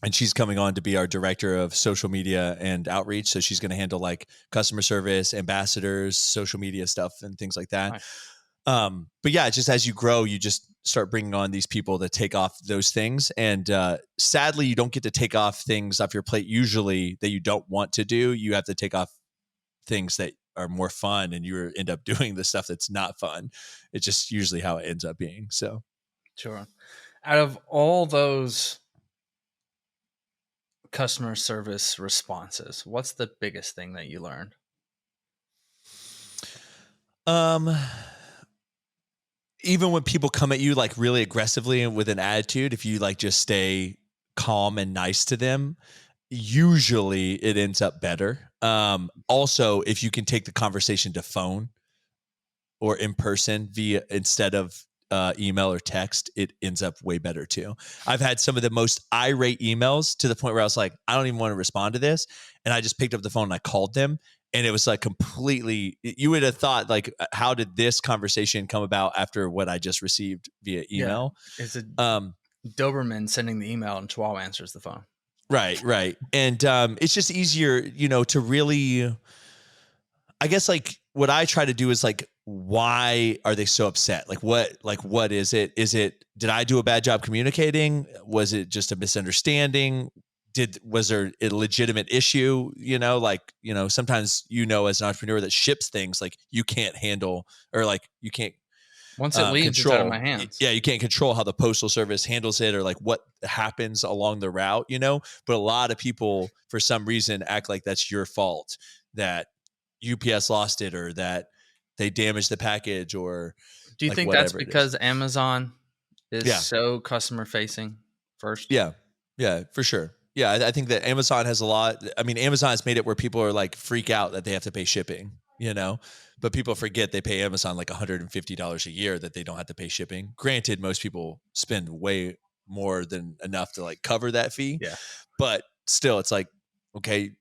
[SPEAKER 3] and she's coming on to be our director of social media and outreach. So she's going to handle like customer service, ambassadors, social media stuff, and things like that.
[SPEAKER 2] Nice.
[SPEAKER 3] But yeah, just as you grow, you just start bringing on these people to take off those things. And sadly, you don't get to take off things off your plate usually that you don't want to do. You have to take off things that are more fun, and you end up doing the stuff that's not fun. It's just usually how it ends up being. So
[SPEAKER 2] Sure. Out of all those customer service responses, what's the biggest thing that you learned?
[SPEAKER 3] Um, even when people come at you like really aggressively and with an attitude, if you like just stay calm and nice to them, usually it ends up better. Also, if you can take the conversation to phone or in person via instead of email or text, it ends up way better too. I've had some of the most irate emails to the point where I was like, I don't even want to respond to this. And I just picked up the phone and I called them. And it was like completely, you would have thought like, how did this conversation come about after what I just received via
[SPEAKER 2] Yeah.
[SPEAKER 3] email?
[SPEAKER 2] It's a
[SPEAKER 3] Um,
[SPEAKER 2] Doberman sending the email and Chihuahua answers the phone.
[SPEAKER 3] right. And it's just easier, to really, I guess like what I try to do is like, why are they so upset? What is it? Did I do a bad job communicating? Was it just a misunderstanding? Was there a legitimate issue? Sometimes, as an entrepreneur that ships things, like you can't handle, or like you can't
[SPEAKER 2] Once it leaves, it's out of my
[SPEAKER 3] control.
[SPEAKER 2] hands.
[SPEAKER 3] Yeah, you can't control how the postal service handles it or like what happens along the route, but a lot of people for some reason act like that's your fault, that UPS lost it or that they damaged the package or
[SPEAKER 2] Do you
[SPEAKER 3] like
[SPEAKER 2] think that's
[SPEAKER 3] whatever it is.
[SPEAKER 2] because Amazon is
[SPEAKER 3] Yeah.
[SPEAKER 2] so customer facing first?
[SPEAKER 3] Yeah, for sure. Yeah, I think that Amazon has a lot. I mean, Amazon has made it where people are like freak out that they have to pay shipping, but people forget they pay Amazon like $150 a year that they don't have to pay shipping. Granted, most people spend way more than enough to like cover that fee.
[SPEAKER 2] Yeah.
[SPEAKER 3] But still, it's like, okay,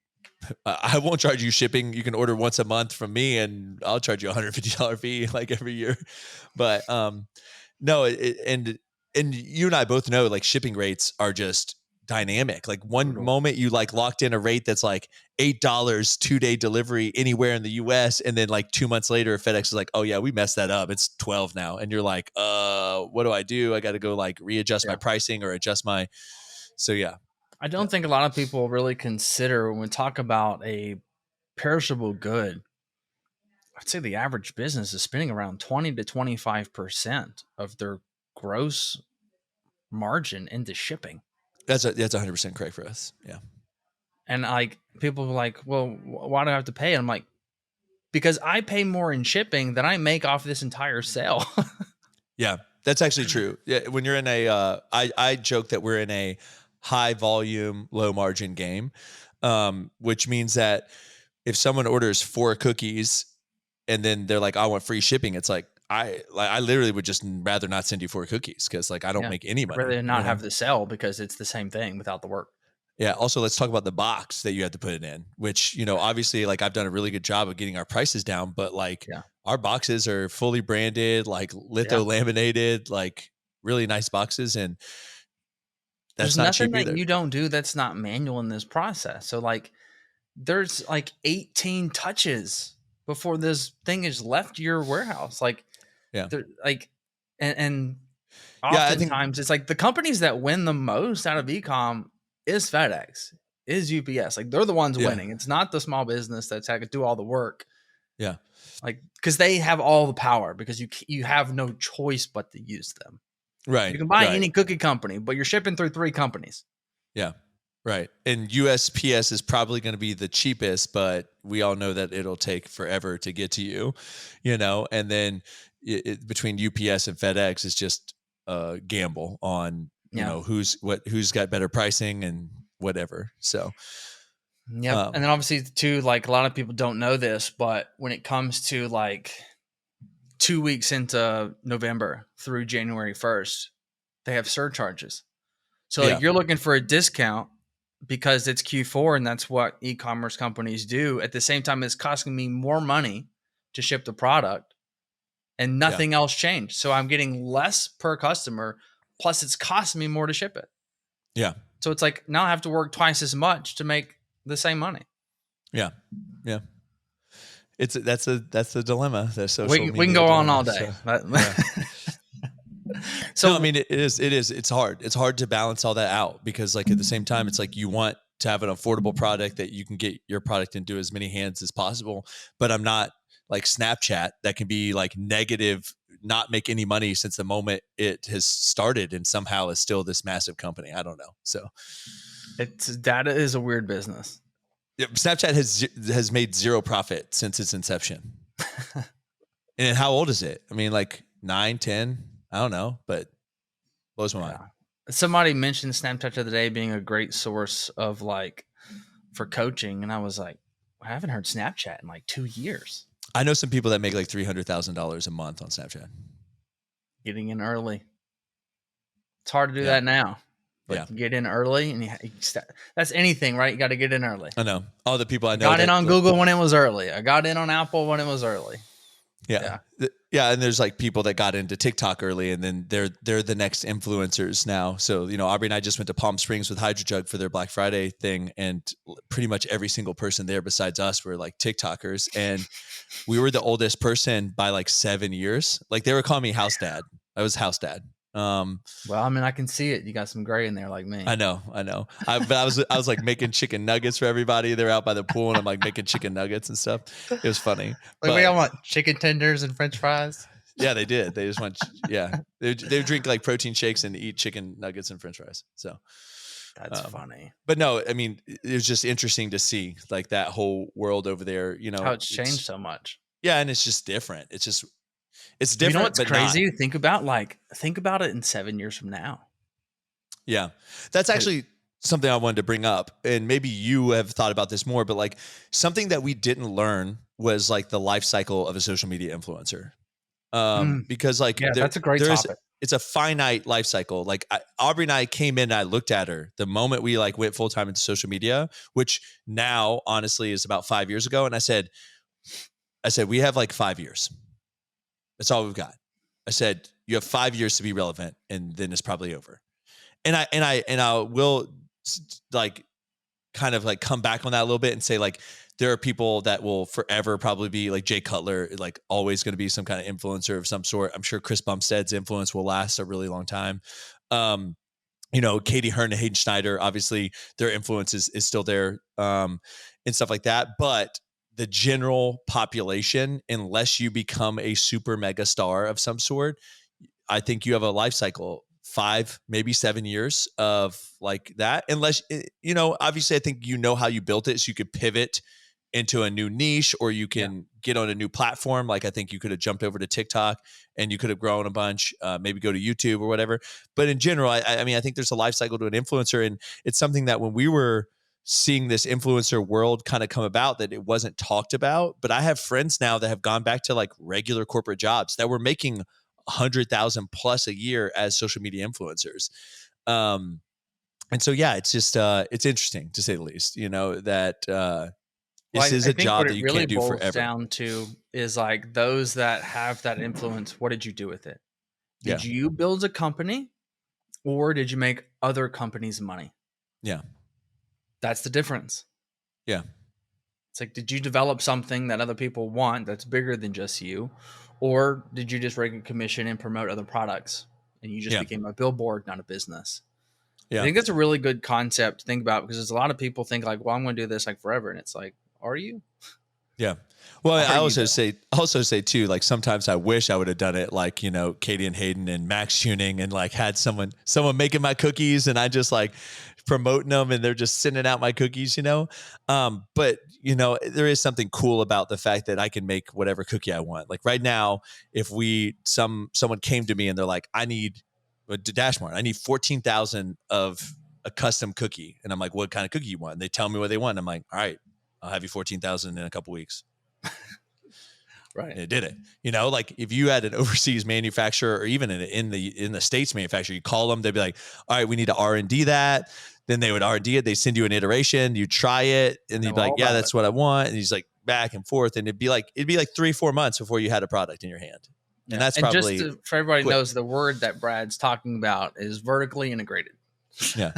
[SPEAKER 3] I won't charge you shipping. You can order once a month from me and I'll charge you $150 fee like every year. But no, and you and I both know like shipping rates are just dynamic. Like one
[SPEAKER 2] Brutal.
[SPEAKER 3] moment you like locked in a rate that's like $8 2-day delivery anywhere in the US, and then like 2 months later FedEx is like, oh yeah, we messed that up, it's 12 now, and you're like, what do? I got to go like readjust my pricing or adjust my. So yeah,
[SPEAKER 2] I don't think a lot of people really consider when we talk about a perishable good. I'd say the average business is spending around 20 to 25% of their gross margin into shipping.
[SPEAKER 3] that's 100% correct for us. Yeah.
[SPEAKER 2] And like people are like, well, why do I have to pay? And I'm like, because I pay more in shipping than I make off this entire sale.
[SPEAKER 3] Yeah, that's actually true. Yeah, when you're in a, I joke that we're in a high volume, low margin game, which means that if someone orders 4 cookies and then they're like, I want free shipping, it's like I literally would just rather not send you 4 cookies because like I don't make any money.
[SPEAKER 2] I'd rather not have the sell because it's the same thing without the work.
[SPEAKER 3] Yeah. Also, let's talk about the box that you had to put it in, which, obviously like I've done a really good job of getting our prices down, but like our boxes are fully branded, like litho laminated, like really nice boxes. And that's
[SPEAKER 2] there's
[SPEAKER 3] not
[SPEAKER 2] nothing
[SPEAKER 3] cheap
[SPEAKER 2] that
[SPEAKER 3] either.
[SPEAKER 2] you don't do that's not manual in this process. So like there's like 18 touches before this thing is left your warehouse. Like, and oftentimes it's like the companies that win the most out of e-com is FedEx, is UPS. Like they're the ones winning. It's not the small business that's had to do all the work.
[SPEAKER 3] Yeah.
[SPEAKER 2] Like, because they have all the power because you have no choice but to use them.
[SPEAKER 3] Right.
[SPEAKER 2] You can buy any cookie company, but you're shipping through 3 companies.
[SPEAKER 3] Yeah. Right. And USPS is probably going to be the cheapest, but we all know that it'll take forever to get to you, and then between UPS and FedEx is just a gamble on, who's got better pricing and whatever. So,
[SPEAKER 2] yeah. And then obviously too, like a lot of people don't know this, but when it comes to like 2 weeks into November through January 1st, they have surcharges. So like you're looking for a discount because it's Q4 and that's what e-commerce companies do. At the same time, it's costing me more money to ship the product and nothing else changed. So I'm getting less per customer, plus it's costing me more to ship it.
[SPEAKER 3] Yeah.
[SPEAKER 2] So it's like now I have to work twice as much to make the same money.
[SPEAKER 3] Yeah. Yeah. That's the dilemma. The social media
[SPEAKER 2] we can go
[SPEAKER 3] dilemma,
[SPEAKER 2] on all day.
[SPEAKER 3] So no, I mean, it's hard. It's hard to balance all that out because like at the same time, it's like you want to have an affordable product that you can get your product into as many hands as possible. But I'm not like Snapchat that can be like negative, not make any money since the moment it has started and somehow is still this massive company. I don't know. So
[SPEAKER 2] data is a weird business.
[SPEAKER 3] Snapchat has made zero profit since its inception. And how old is it? I mean, like 9, 10. I don't know, but blows my mind.
[SPEAKER 2] Yeah. Somebody mentioned Snapchat the other day being a great source of like for coaching, and I was like, I haven't heard Snapchat in like 2 years.
[SPEAKER 3] I know some people that make like $300,000 a month on Snapchat.
[SPEAKER 2] Getting in early. It's hard to do
[SPEAKER 3] Yeah.
[SPEAKER 2] that now. But
[SPEAKER 3] Yeah.
[SPEAKER 2] you get in early, and that's anything, right? You got to get in early.
[SPEAKER 3] I know. All the people I know
[SPEAKER 2] Got in
[SPEAKER 3] that
[SPEAKER 2] on Google when it was early. I got in on Apple when it was early.
[SPEAKER 3] Yeah. Yeah. And there's like people that got into TikTok early, and then they're the next influencers now. So, Aubrey and I just went to Palm Springs with Hydro Jug for their Black Friday thing. And pretty much every single person there besides us were like TikTokers. And we were the oldest person by like 7 years. Like they were calling me house dad. I was house dad.
[SPEAKER 2] Well, I mean, I can see it. You got some gray in there like me.
[SPEAKER 3] I know. But I was like making chicken nuggets for everybody. They're out by the pool, and I'm like making chicken nuggets and stuff. It was funny.
[SPEAKER 2] Like, we all want chicken tenders and French fries.
[SPEAKER 3] Yeah, they did. They just want, they drink like protein shakes and eat chicken nuggets and French fries. So
[SPEAKER 2] that's funny.
[SPEAKER 3] But no, I mean, it was just interesting to see like that whole world over there. How
[SPEAKER 2] it's changed so much.
[SPEAKER 3] Yeah, and it's just different. It's different.
[SPEAKER 2] You know what's crazy? Think about it in 7 years from now.
[SPEAKER 3] Yeah, that's actually something I wanted to bring up, and maybe you have thought about this more. But like something that we didn't learn was like the life cycle of a social media influencer, because like
[SPEAKER 2] that's a great topic.
[SPEAKER 3] It's a finite life cycle. Like Aubrey and I came in, and I looked at her the moment we like went full time into social media, which now honestly is about 5 years ago, and I said, we have like 5 years. That's all we've got. I said, you have 5 years to be relevant, and then it's probably over. And I will like kind of like come back on that a little bit and say like there are people that will forever probably be like Jay Cutler, like always going to be some kind of influencer of some sort. I'm sure Chris Bumstead's influence will last a really long time. Katie Hearn and Hayden Schneider, obviously their influence is still there, and stuff like that. But the general population, unless you become a super mega star of some sort, I think you have a life cycle, 5, maybe 7 years of like that. Unless, obviously I think how you built it, so you could pivot into a new niche, or you can get on a new platform. Like I think you could have jumped over to TikTok and you could have grown a bunch, maybe go to YouTube or whatever. But in general, I mean, I think there's a life cycle to an influencer, and it's something that when we were seeing this influencer world kind of come about, that it wasn't talked about. But I have friends now that have gone back to like regular corporate jobs that were making 100,000 plus a year as social media influencers. And so, it's just, it's interesting to say the least, that, this is a job that you can't do forever. What it really boils
[SPEAKER 2] down to is like those that have that influence. What did you do with it? Did you build a company, or did you make other companies money?
[SPEAKER 3] Yeah.
[SPEAKER 2] That's the difference.
[SPEAKER 3] Yeah.
[SPEAKER 2] It's like, did you develop something that other people want that's bigger than just you? Or did you just rake a commission and promote other products, and you just became a billboard, not a business? Yeah. I think that's a really good concept to think about, because there's a lot of people think like, well, I'm going to do this like forever. And it's like, are you?
[SPEAKER 3] Yeah. Well, I also say too, like sometimes I wish I would have done it like, Katie and Hayden and Max Tuning, and like had someone making my cookies, and I just like promoting them, and they're just sending out my cookies, But, there is something cool about the fact that I can make whatever cookie I want. Like right now, if someone came to me and they're like, I need a Dashmart, I need 14,000 of a custom cookie. And I'm like, what kind of cookie you want? And they tell me what they want. I'm like, all right, I'll have you 14,000 in a couple weeks. Right. And it did it. Like if you had an overseas manufacturer, or even in the States manufacturer, you call them, they'd be like, all right, we need to R&D that. Then they would R&D it. They send you an iteration, you try it, and you'd be like, yeah, that's what I want. And he's like back and forth. And it'd be like 3-4 months before you had a product in your hand. And that's probably,
[SPEAKER 2] just for everybody knows, the word that Brad's talking about is vertically integrated.
[SPEAKER 3] Yeah.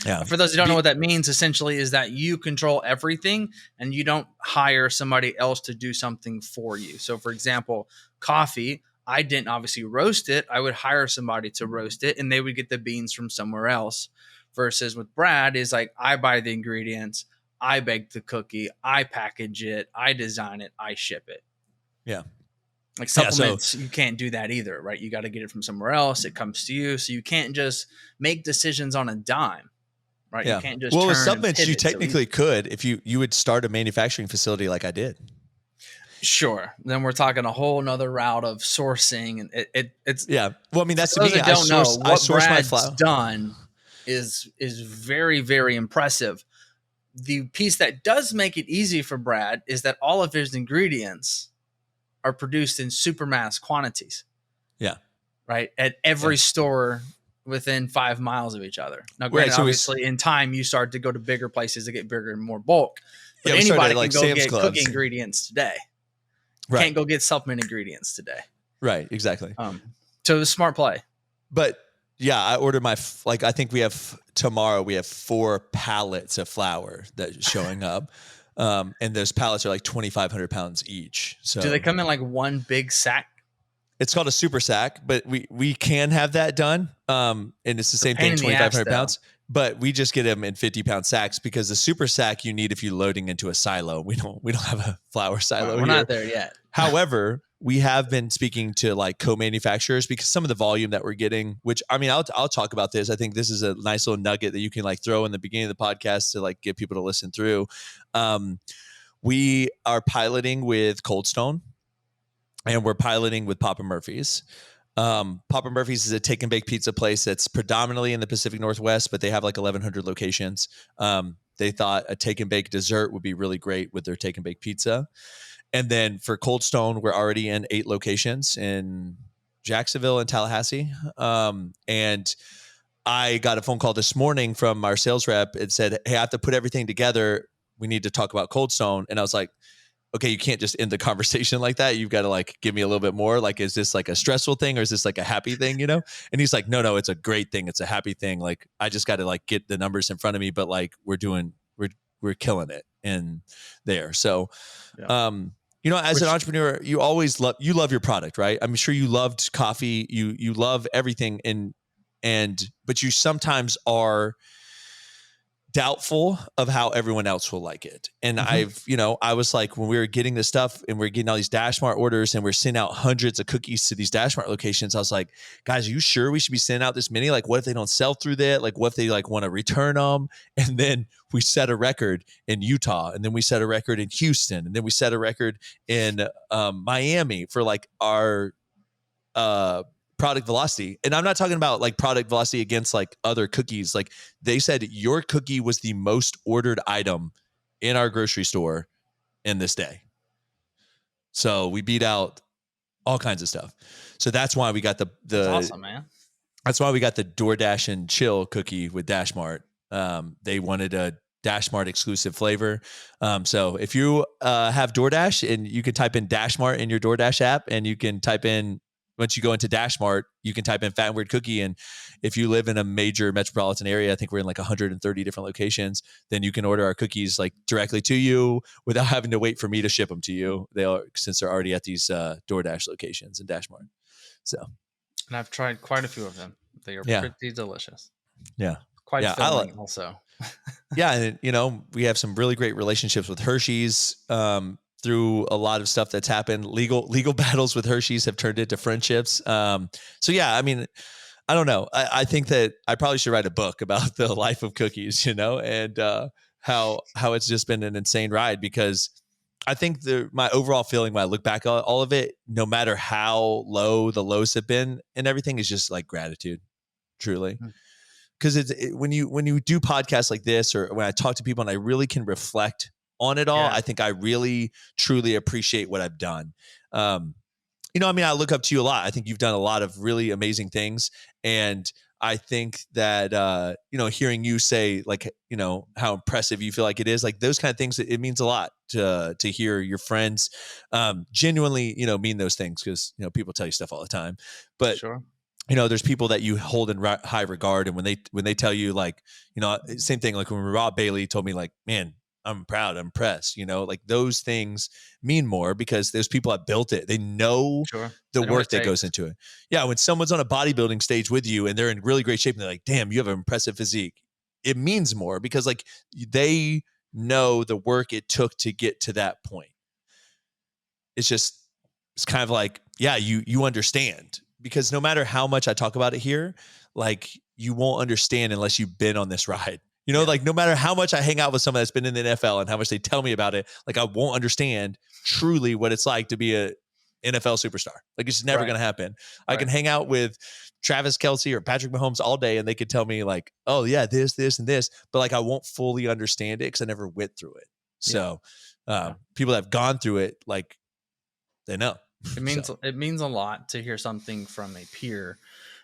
[SPEAKER 3] Yeah.
[SPEAKER 2] For those who don't know what that means, essentially is that you control everything and you don't hire somebody else to do something for you. So for example, coffee, I didn't obviously roast it. I would hire somebody to roast it, and they would get the beans from somewhere else. Versus with Brad is like, I buy the ingredients, I bake the cookie, I package it, I design it, I ship it.
[SPEAKER 3] Yeah.
[SPEAKER 2] Like supplements, you can't do that either, right? You got to get it from somewhere else. It comes to you. So you can't just make decisions on a dime, right?
[SPEAKER 3] Yeah.
[SPEAKER 2] You can't just
[SPEAKER 3] with supplements, you technically could if you would start a manufacturing facility like I did.
[SPEAKER 2] Sure. Then we're talking a whole nother route of sourcing, and it's
[SPEAKER 3] Yeah. Well, I mean,
[SPEAKER 2] for
[SPEAKER 3] that's to
[SPEAKER 2] those
[SPEAKER 3] me.
[SPEAKER 2] that don't know
[SPEAKER 3] I
[SPEAKER 2] what
[SPEAKER 3] source my
[SPEAKER 2] Brad's
[SPEAKER 3] flour.
[SPEAKER 2] done is very, very impressive. The piece that does make it easy for Brad is that all of his ingredients are produced in super mass quantities.
[SPEAKER 3] Yeah.
[SPEAKER 2] Right. At every store within 5 miles of each other. Now, granted,
[SPEAKER 3] Right, so
[SPEAKER 2] obviously, in time, you start to go to bigger places to get bigger and more bulk. But
[SPEAKER 3] we started
[SPEAKER 2] anybody
[SPEAKER 3] at like
[SPEAKER 2] can go
[SPEAKER 3] Sam's
[SPEAKER 2] get cooking
[SPEAKER 3] Clubs.
[SPEAKER 2] ingredients today.
[SPEAKER 3] Right.
[SPEAKER 2] Can't go get supplement ingredients today.
[SPEAKER 3] Right. Exactly.
[SPEAKER 2] So it was a smart play.
[SPEAKER 3] But yeah, I ordered I think tomorrow we have 4 pallets of flour that's showing up. And those pallets are like 2,500 pounds each. So
[SPEAKER 2] do they come in like one big sack?
[SPEAKER 3] It's called a super sack, but we can have that done. And it's the same thing, 2,500 pounds. But we just get them in 50-pound sacks because the super sack you need if you're loading into a silo. We don't have a flour silo.
[SPEAKER 2] We're not there yet.
[SPEAKER 3] However, we have been speaking to like co-manufacturers because some of the volume that we're getting, which I mean, I'll talk about this. I think this is a nice little nugget that you can like throw in the beginning of the podcast to like get people to listen through. We are piloting with Cold Stone and we're piloting with Papa Murphy's. Papa Murphy's is a take and bake pizza place that's predominantly in the Pacific Northwest, but they have like 1,100 locations. They thought a take and bake dessert would be really great with their take and bake pizza. And then for Cold Stone, we're already in 8 locations in Jacksonville and Tallahassee. And I got a phone call this morning from our sales rep. It said, hey, I have to put everything together. We need to talk about Cold Stone. And I was like, okay, you can't just end the conversation like that. You've got to like give me a little bit more. Like, is this like a stressful thing or is this like a happy thing, you know? And he's like, no, it's a great thing. It's a happy thing. Like, I just got to like get the numbers in front of me, but like we're killing it in there. So, you know, as an entrepreneur, you always love your product, right? I'm sure you loved coffee. You love everything. But you sometimes are doubtful of how everyone else will like it. And I was like, when we were getting this stuff and we're getting all these DashMart orders and we're sending out hundreds of cookies to these DashMart locations, I was like, guys, are you sure we should be sending out this many? Like, what if they don't sell through that? Like, what if they like want to return them? And then we set a record in Utah, and then we set a record in Houston, and then we set a record in Miami for like our product velocity. And I'm not talking about like product velocity against like other cookies. Like they said your cookie was the most ordered item in our grocery store in this day. So we beat out all kinds of stuff. So that's why we got that's
[SPEAKER 2] awesome, man.
[SPEAKER 3] That's why we got the DoorDash and Chill cookie with DashMart. They wanted a DashMart exclusive flavor. So if you have DoorDash, and you can type in DashMart in your DoorDash app, and you can type in, once you go into DashMart, you can type in Fat and Weird Cookie. And if you live in a major metropolitan area, I think we're in like 130 different locations, then you can order our cookies like directly to you without having to wait for me to ship them to you. Since they're already at these DoorDash locations and DashMart. So,
[SPEAKER 2] and I've tried quite a few of them. They are pretty delicious.
[SPEAKER 3] Yeah.
[SPEAKER 2] Quite filling also.
[SPEAKER 3] Yeah. And, you know, we have some really great relationships with Hershey's. Through a lot of stuff that's happened, legal battles with Hershey's have turned into friendships. So yeah, I mean, I don't know. I think that I probably should write a book about the life of cookies, you know, and how it's just been an insane ride, because I think my overall feeling when I look back on all of it, no matter how low the lows have been and everything, is just like gratitude, truly. Because when you do podcasts like this, or when I talk to people and I really can reflect on it all, I think I really truly appreciate what I've done. You know, I mean, I look up to you a lot. I think you've done a lot of really amazing things. And I think that, you know, hearing you say like, you know, how impressive you feel like it is, like those kind of things, it means a lot to hear your friends genuinely, you know, mean those things. Cause, you know, people tell you stuff all the time, but you know, there's people that you hold in high regard. And when they tell you like, you know, same thing, like when Rob Bailey told me like, man, I'm proud, I'm impressed, you know, like those things mean more because there's people that built it. They know the work that goes into it. Yeah. When someone's on a bodybuilding stage with you and they're in really great shape and they're like, damn, you have an impressive physique, it means more because like they know the work it took to get to that point. It's kind of like, yeah, you understand, because no matter how much I talk about it here, like you won't understand unless you've been on this ride. You know,
[SPEAKER 2] Yeah.
[SPEAKER 3] like no matter how much I hang out with someone that's been in the NFL and how much they tell me about it, like I won't understand truly what it's like to be a NFL superstar. Like it's just never
[SPEAKER 2] Right.
[SPEAKER 3] going to happen. I
[SPEAKER 2] Right.
[SPEAKER 3] can hang out with Travis Kelce or Patrick Mahomes all day and they could tell me like, oh yeah, this, and this, but like I won't fully understand it because I never went through it. So people that have gone through it, like they know.
[SPEAKER 2] It means a lot to hear something from a peer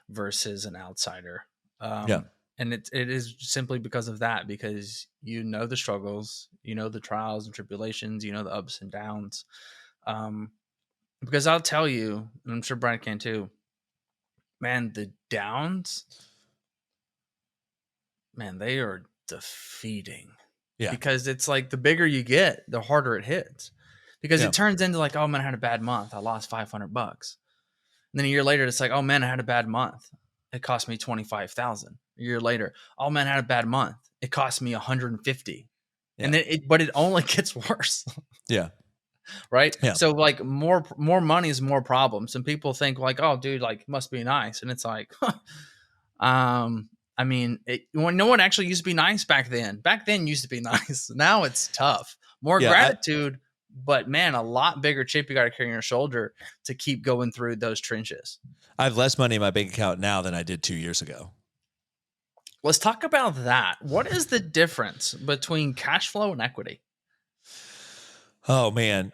[SPEAKER 2] versus an outsider.
[SPEAKER 3] Yeah.
[SPEAKER 2] And it is simply because of that, because you know the struggles, you know the trials and tribulations, you know the ups and downs. Because I'll tell you, and I'm sure Brian can too, man, the downs, man, they are defeating.
[SPEAKER 3] Yeah.
[SPEAKER 2] Because it's like the bigger you get, the harder it hits. Because
[SPEAKER 3] Yeah.
[SPEAKER 2] it turns into like, oh man, I had a bad month. I lost $500. And then a year later, it's like, oh man, I had a bad month. It cost me $25,000. A year later, oh man, I had a bad month. It cost me $150.
[SPEAKER 3] Yeah.
[SPEAKER 2] And then but it only gets worse.
[SPEAKER 3] Yeah.
[SPEAKER 2] Right.
[SPEAKER 3] Yeah.
[SPEAKER 2] So like more money is more problems. And people think like, oh dude, like must be nice. And it's like, I mean, when no one actually used to be nice back then. Back then used to be nice. Now it's tough. More gratitude, but man, a lot bigger chip you got to carry on your shoulder to keep going through those trenches.
[SPEAKER 3] I have less money in my bank account now than I did 2 years ago.
[SPEAKER 2] Let's talk about that. What is the difference between cash flow and equity?
[SPEAKER 3] Oh man.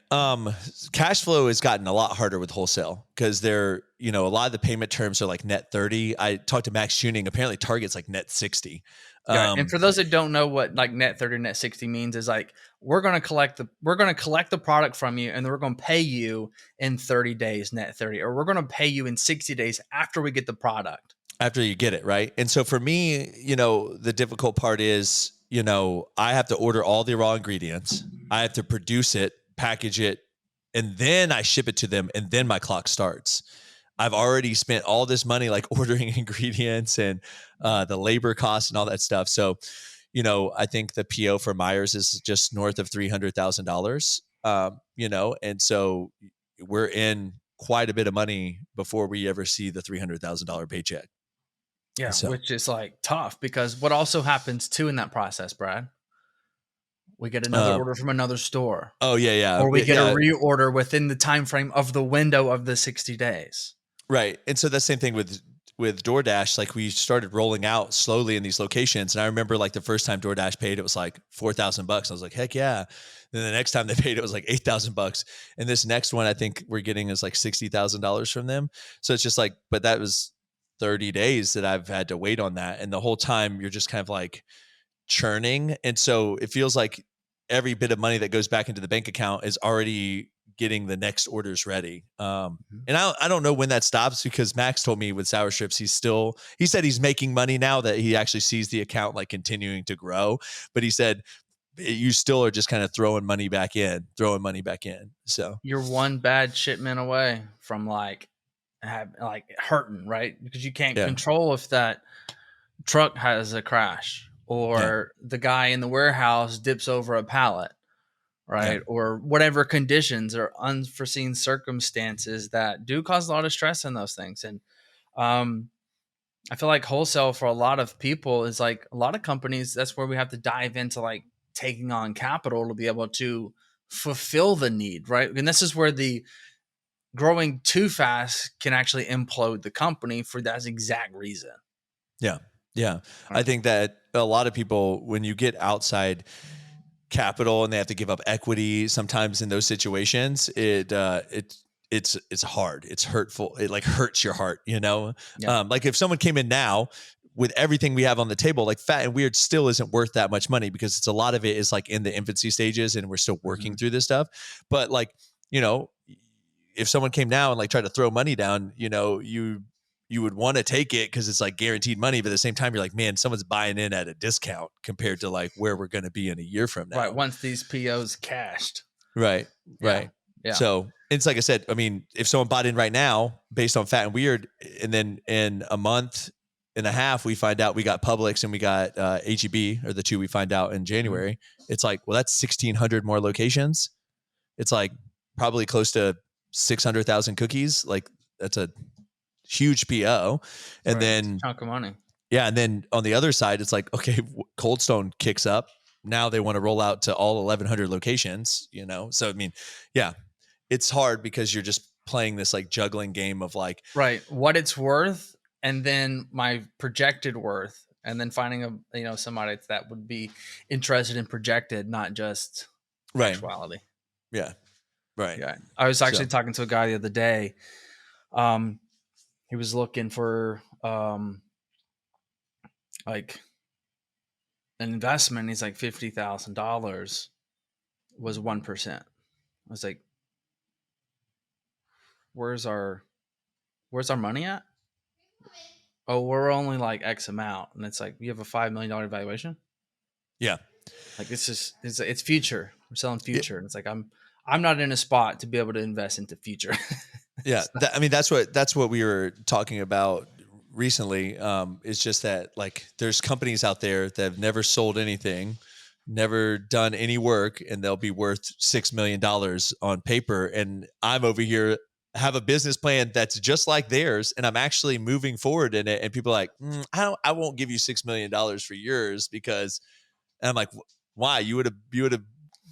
[SPEAKER 3] Cash flow has gotten a lot harder with wholesale because they're, a lot of the payment terms are like net 30. I talked to Max Tuning. Apparently Target's like net 60.
[SPEAKER 2] And for those that don't know what like net 30, net 60 means, is like, we're going to collect the product from you, and then we're going to pay you in 30 days, net 30, or we're going to pay you in 60 days after we get the product.
[SPEAKER 3] After you get it. Right. And so for me, the difficult part is, I have to order all the raw ingredients. I have to produce it, package it, and then I ship it to them. And then my clock starts. I've already spent all this money, like ordering ingredients and the labor costs and all that stuff. So, I think the PO for Myers is just north of $300,000, and so we're in quite a bit of money before we ever see the $300,000 paycheck.
[SPEAKER 2] Yeah, which is like tough, because what also happens too in that process, Brad? We get another order from another store.
[SPEAKER 3] Oh yeah.
[SPEAKER 2] Or we get a reorder within the time frame of the window of the 60 days.
[SPEAKER 3] Right. And so that's the same thing with DoorDash. Like we started rolling out slowly in these locations. And I remember like the first time DoorDash paid, it was like $4,000. I was like, heck yeah. Then the next time they paid, it was like $8,000. And this next one, I think we're getting is like $60,000 from them. So it's just like, but that was 30 days that I've had to wait on that. And the whole time you're just kind of like churning. And so it feels like every bit of money that goes back into the bank account is already getting the next orders ready. And I don't know when that stops, because Max told me with Sour Strips, he said he's making money now, that he actually sees the account like continuing to grow. But he said, you still are just kind of throwing money back in. So
[SPEAKER 2] you're one bad shipment away from like hurting, right? Because you can't control if that truck has a crash, or the guy in the warehouse dips over a pallet, right? Or whatever conditions or unforeseen circumstances that do cause a lot of stress in those things. And I feel like wholesale for a lot of people is like a lot of companies, that's where we have to dive into like taking on capital to be able to fulfill the need, right? And this is where the growing too fast can actually implode the company for that exact reason.
[SPEAKER 3] Yeah. I think that a lot of people, when you get outside capital and they have to give up equity, sometimes in those situations, it's hard. It's hurtful. It like hurts your heart, like if someone came in now with everything we have on the table, like Fat and Weird still isn't worth that much money, because it's a lot of it is like in the infancy stages and we're still working through this stuff. But like, if someone came now and like tried to throw money down, you would want to take it because it's like guaranteed money. But at the same time, you're like, man, someone's buying in at a discount compared to like where we're going to be in a year from now.
[SPEAKER 2] Right. Once these POs cashed.
[SPEAKER 3] Right. Yeah. So it's like I said, I mean, if someone bought in right now based on Fat and Weird, and then in a month and a half, we find out we got Publix and we got HEB, or the two we find out in January. It's like, well, that's 1,600 more locations. It's like probably close to 600,000 cookies. Like that's a huge PO. And then
[SPEAKER 2] chunk of money.
[SPEAKER 3] Yeah. And then on the other side, it's like, okay, Cold Stone kicks up. Now they want to roll out to all 1,100 locations, you know? So, I mean, yeah, it's hard because you're just playing this like juggling game of like,
[SPEAKER 2] Right. What it's worth, and then my projected worth, and then finding somebody that would be interested in projected, not just
[SPEAKER 3] right.
[SPEAKER 2] actuality.
[SPEAKER 3] Yeah. Right.
[SPEAKER 2] Yeah. I was actually
[SPEAKER 3] So,
[SPEAKER 2] talking to a guy the other day. He was looking for like an investment. He's like $50,000 was 1%. I was like, where's our money at? Oh, we're only like X amount, and it's like, you have a $5 million valuation.
[SPEAKER 3] yeah.
[SPEAKER 2] Like, it's future. We're selling
[SPEAKER 3] Yeah.
[SPEAKER 2] future, and it's like I'm not in a spot to be able to invest into future.
[SPEAKER 3] Yeah. I mean, that's what we were talking about recently. It's just that like there's companies out there that have never sold anything, never done any work, and they'll be worth $6 million on paper. And I'm over here have a business plan that's just like theirs, and I'm actually moving forward in it. And people are like, I won't give you $6 million for yours because, and I'm like, why? You would have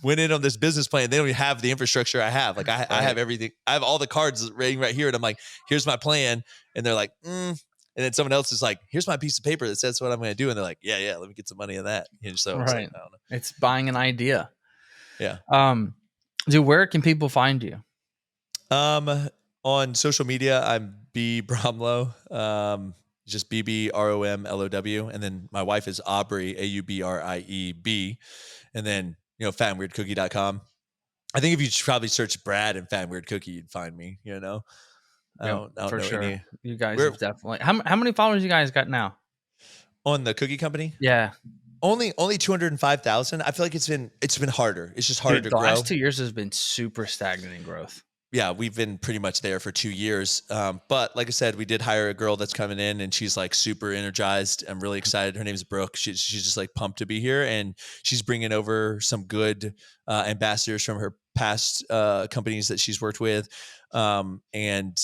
[SPEAKER 3] went in on this business plan. They don't even have the infrastructure I have. Like I
[SPEAKER 2] Right.
[SPEAKER 3] have everything. I have all the cards right here. And I'm like, here's my plan. And they're like, And then someone else is like, here's my piece of paper that says what I'm going to do. And they're like, yeah, let me get some money in that. And so it's like,
[SPEAKER 2] Right.
[SPEAKER 3] I don't know.
[SPEAKER 2] It's buying an idea.
[SPEAKER 3] Yeah.
[SPEAKER 2] Dude, where can people find you?
[SPEAKER 3] On social media, I'm B Bromlow. Just BBROMLOW. And then my wife is Aubrey, AUBRIEB. And then, fatandweirdcookie.com. I think if you probably search Brad and Fat and Weird Cookie, you'd find me, I don't
[SPEAKER 2] For
[SPEAKER 3] know
[SPEAKER 2] sure.
[SPEAKER 3] any.
[SPEAKER 2] You guys
[SPEAKER 3] We're
[SPEAKER 2] have definitely. How many followers you guys got now?
[SPEAKER 3] on the cookie company.
[SPEAKER 2] Yeah.
[SPEAKER 3] Only 205,000. I feel like it's been harder. It's just harder
[SPEAKER 2] Dude,
[SPEAKER 3] to
[SPEAKER 2] the
[SPEAKER 3] grow.
[SPEAKER 2] last 2 years has been super stagnant in growth.
[SPEAKER 3] Yeah, we've been pretty much there for 2 years. But like I said, we did hire a girl that's coming in, and she's like super energized. I'm really excited. Her name's Brooke. She's just like pumped to be here, and she's bringing over some good ambassadors from her past companies that she's worked with. And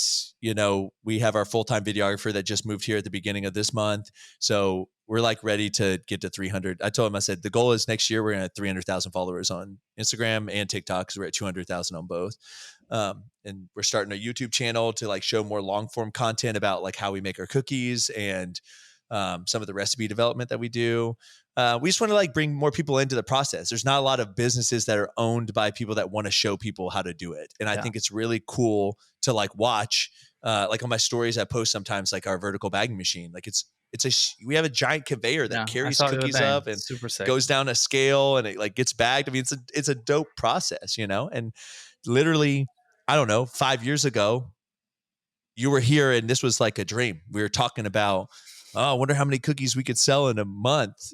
[SPEAKER 3] we have our full-time videographer that just moved here at the beginning of this month. So we're like ready to get to 300. I told him, I said, the goal is next year we're going to have 300,000 followers on Instagram and TikTok because we're at 200,000 on both. And we're starting a YouTube channel to like show more long form content about like how we make our cookies and some of the recipe development that we do. We just want to like bring more people into the process. There's not a lot of businesses that are owned by people that want to show people how to do it. And I think it's really cool to like watch, like on my stories, I post sometimes like our vertical bagging machine. Like we have a giant conveyor that carries cookies up and
[SPEAKER 2] super sick.
[SPEAKER 3] goes down a scale and it like gets bagged. I mean, it's a dope process, and literally, I don't know, 5 years ago, you were here and this was like a dream. We were talking about, I wonder how many cookies we could sell in a month,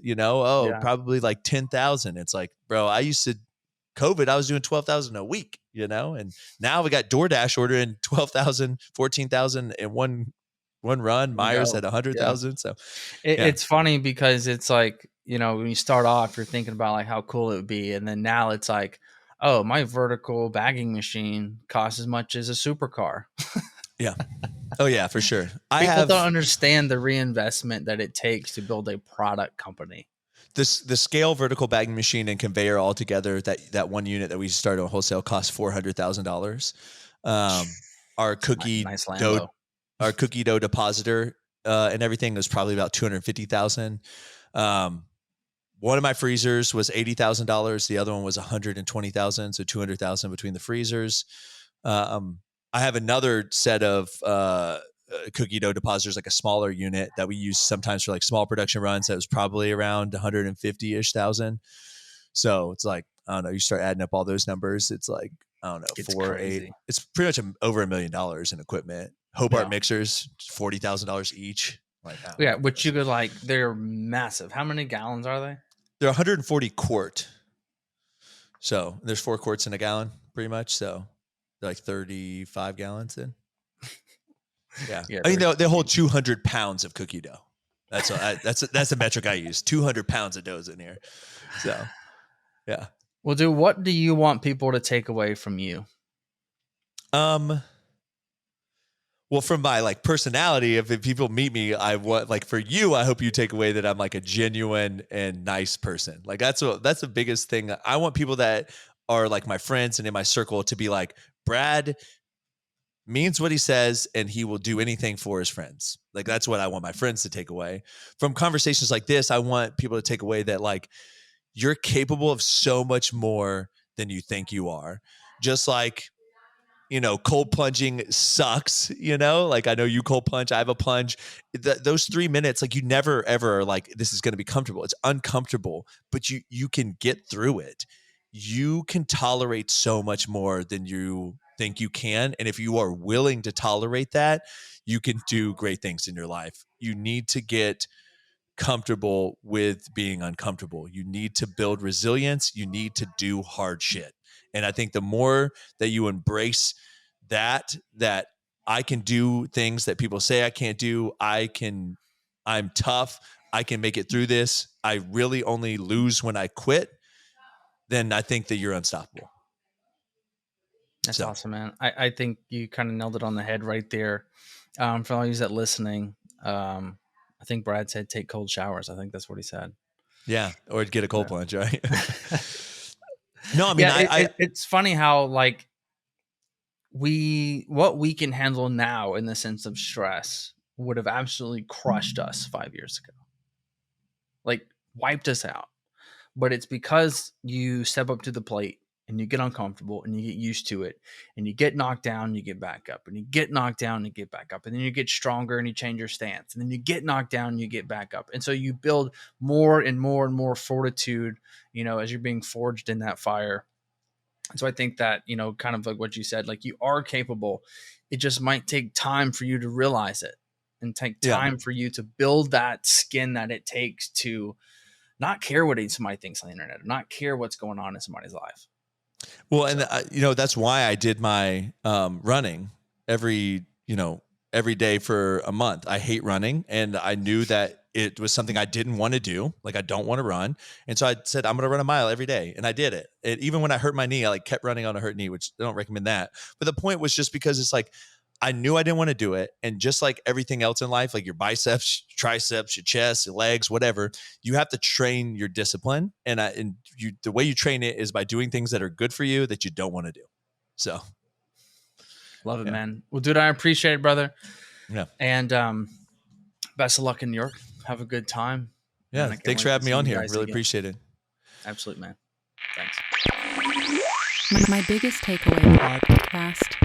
[SPEAKER 3] probably like 10,000. It's like, bro, I was doing 12,000 a week, and now we got DoorDash ordering 12,000, 14,000 in one run. Myers at 100,000. So
[SPEAKER 2] it's funny because it's like, when you start off, you're thinking about like how cool it would be. And then now it's like, oh, my vertical bagging machine costs as much as a supercar.
[SPEAKER 3] Yeah. Oh yeah, for sure.
[SPEAKER 2] People don't understand the reinvestment that it takes to build a product company.
[SPEAKER 3] The scale vertical bagging machine and conveyor all together, that one unit that we started on wholesale cost $400,000. Our cookie
[SPEAKER 2] nice
[SPEAKER 3] dough, our cookie dough depositor and everything was probably about $250,000. One of my freezers was $80,000. The other one was $120,000. So $200,000 between the freezers. I have another set of cookie dough depositors, like a smaller unit that we use sometimes for like small production runs. That was probably around 150-ish thousand. So it's like, I don't know, you start adding up all those numbers. It's like, I don't know,
[SPEAKER 2] it's
[SPEAKER 3] 4 or 8. It's pretty much over $1 million in equipment. Hobart mixers, $40,000 each. Like,
[SPEAKER 2] which you could like, they're massive. How many gallons are they?
[SPEAKER 3] They're 140 quart. So there's 4 quarts in a gallon, pretty much. So they're like 35 gallons in. Yeah. I mean, they hold 200 pounds of cookie dough. That's the metric I use. 200 pounds of dough's in here. So, yeah.
[SPEAKER 2] Well, dude, what do you want people to take away from you?
[SPEAKER 3] Well, Well, from my like personality, if people meet me, I want like for you, I hope you take away that I'm like a genuine and nice person. Like that's the biggest thing. I want people that are like my friends and in my circle to be like, Brad means what he says and he will do anything for his friends. Like that's what I want my friends to take away. From conversations like this, I want people to take away that like you're capable of so much more than you think you are. Just like cold plunging sucks, like I know you cold plunge, I have a plunge. Those 3 minutes, like you never ever are like, this is going to be comfortable. It's uncomfortable, but you can get through it. You can tolerate so much more than you think you can. And if you are willing to tolerate that, you can do great things in your life. You need to get comfortable with being uncomfortable. You need to build resilience. You need to do hard shit. And I think the more that you embrace that I can do things that people say I can't do, I'm tough, I can make it through this, I really only lose when I quit, then I think that you're unstoppable.
[SPEAKER 2] That's awesome, man. I think you kind of nailed it on the head right there. For all you that listening, I think Brad said take cold showers. I think that's what he said.
[SPEAKER 3] Yeah, or get a cold plunge, right? No, I mean,
[SPEAKER 2] yeah, it's funny how like what we can handle now in the sense of stress would have absolutely crushed us 5 years ago, like wiped us out. But it's because you step up to the plate and you get uncomfortable and you get used to it and you get knocked down and you get back up and you get knocked down and you get back up and then you get stronger and you change your stance and then you get knocked down and you get back up. And so you build more and more and more fortitude, as you're being forged in that fire. And so I think that, kind of like what you said, like you are capable. It just might take time for you to realize it and take time for you to build that skin that it takes to not care what somebody thinks on the internet, or not care what's going on in somebody's life.
[SPEAKER 3] Well, and that's why I did my running every day for a month. I hate running, and I knew that it was something I didn't want to do. Like I don't want to run, and so I said I'm going to run a mile every day, and I did it. And even when I hurt my knee, I like kept running on a hurt knee, which I don't recommend that. But the point was just because it's like I knew I didn't want to do it. And just like everything else in life, like your biceps, triceps, your chest, your legs, whatever, you have to train your discipline. And the way you train it is by doing things that are good for you that you don't want to do. So.
[SPEAKER 2] Love it, man. Well, dude, I appreciate it, brother.
[SPEAKER 3] Yeah.
[SPEAKER 2] And best of luck in New York. Have a good time.
[SPEAKER 3] Yeah. Thanks for having me on here. Really appreciate it.
[SPEAKER 2] Absolutely, man. Thanks.
[SPEAKER 1] My biggest takeaway podcast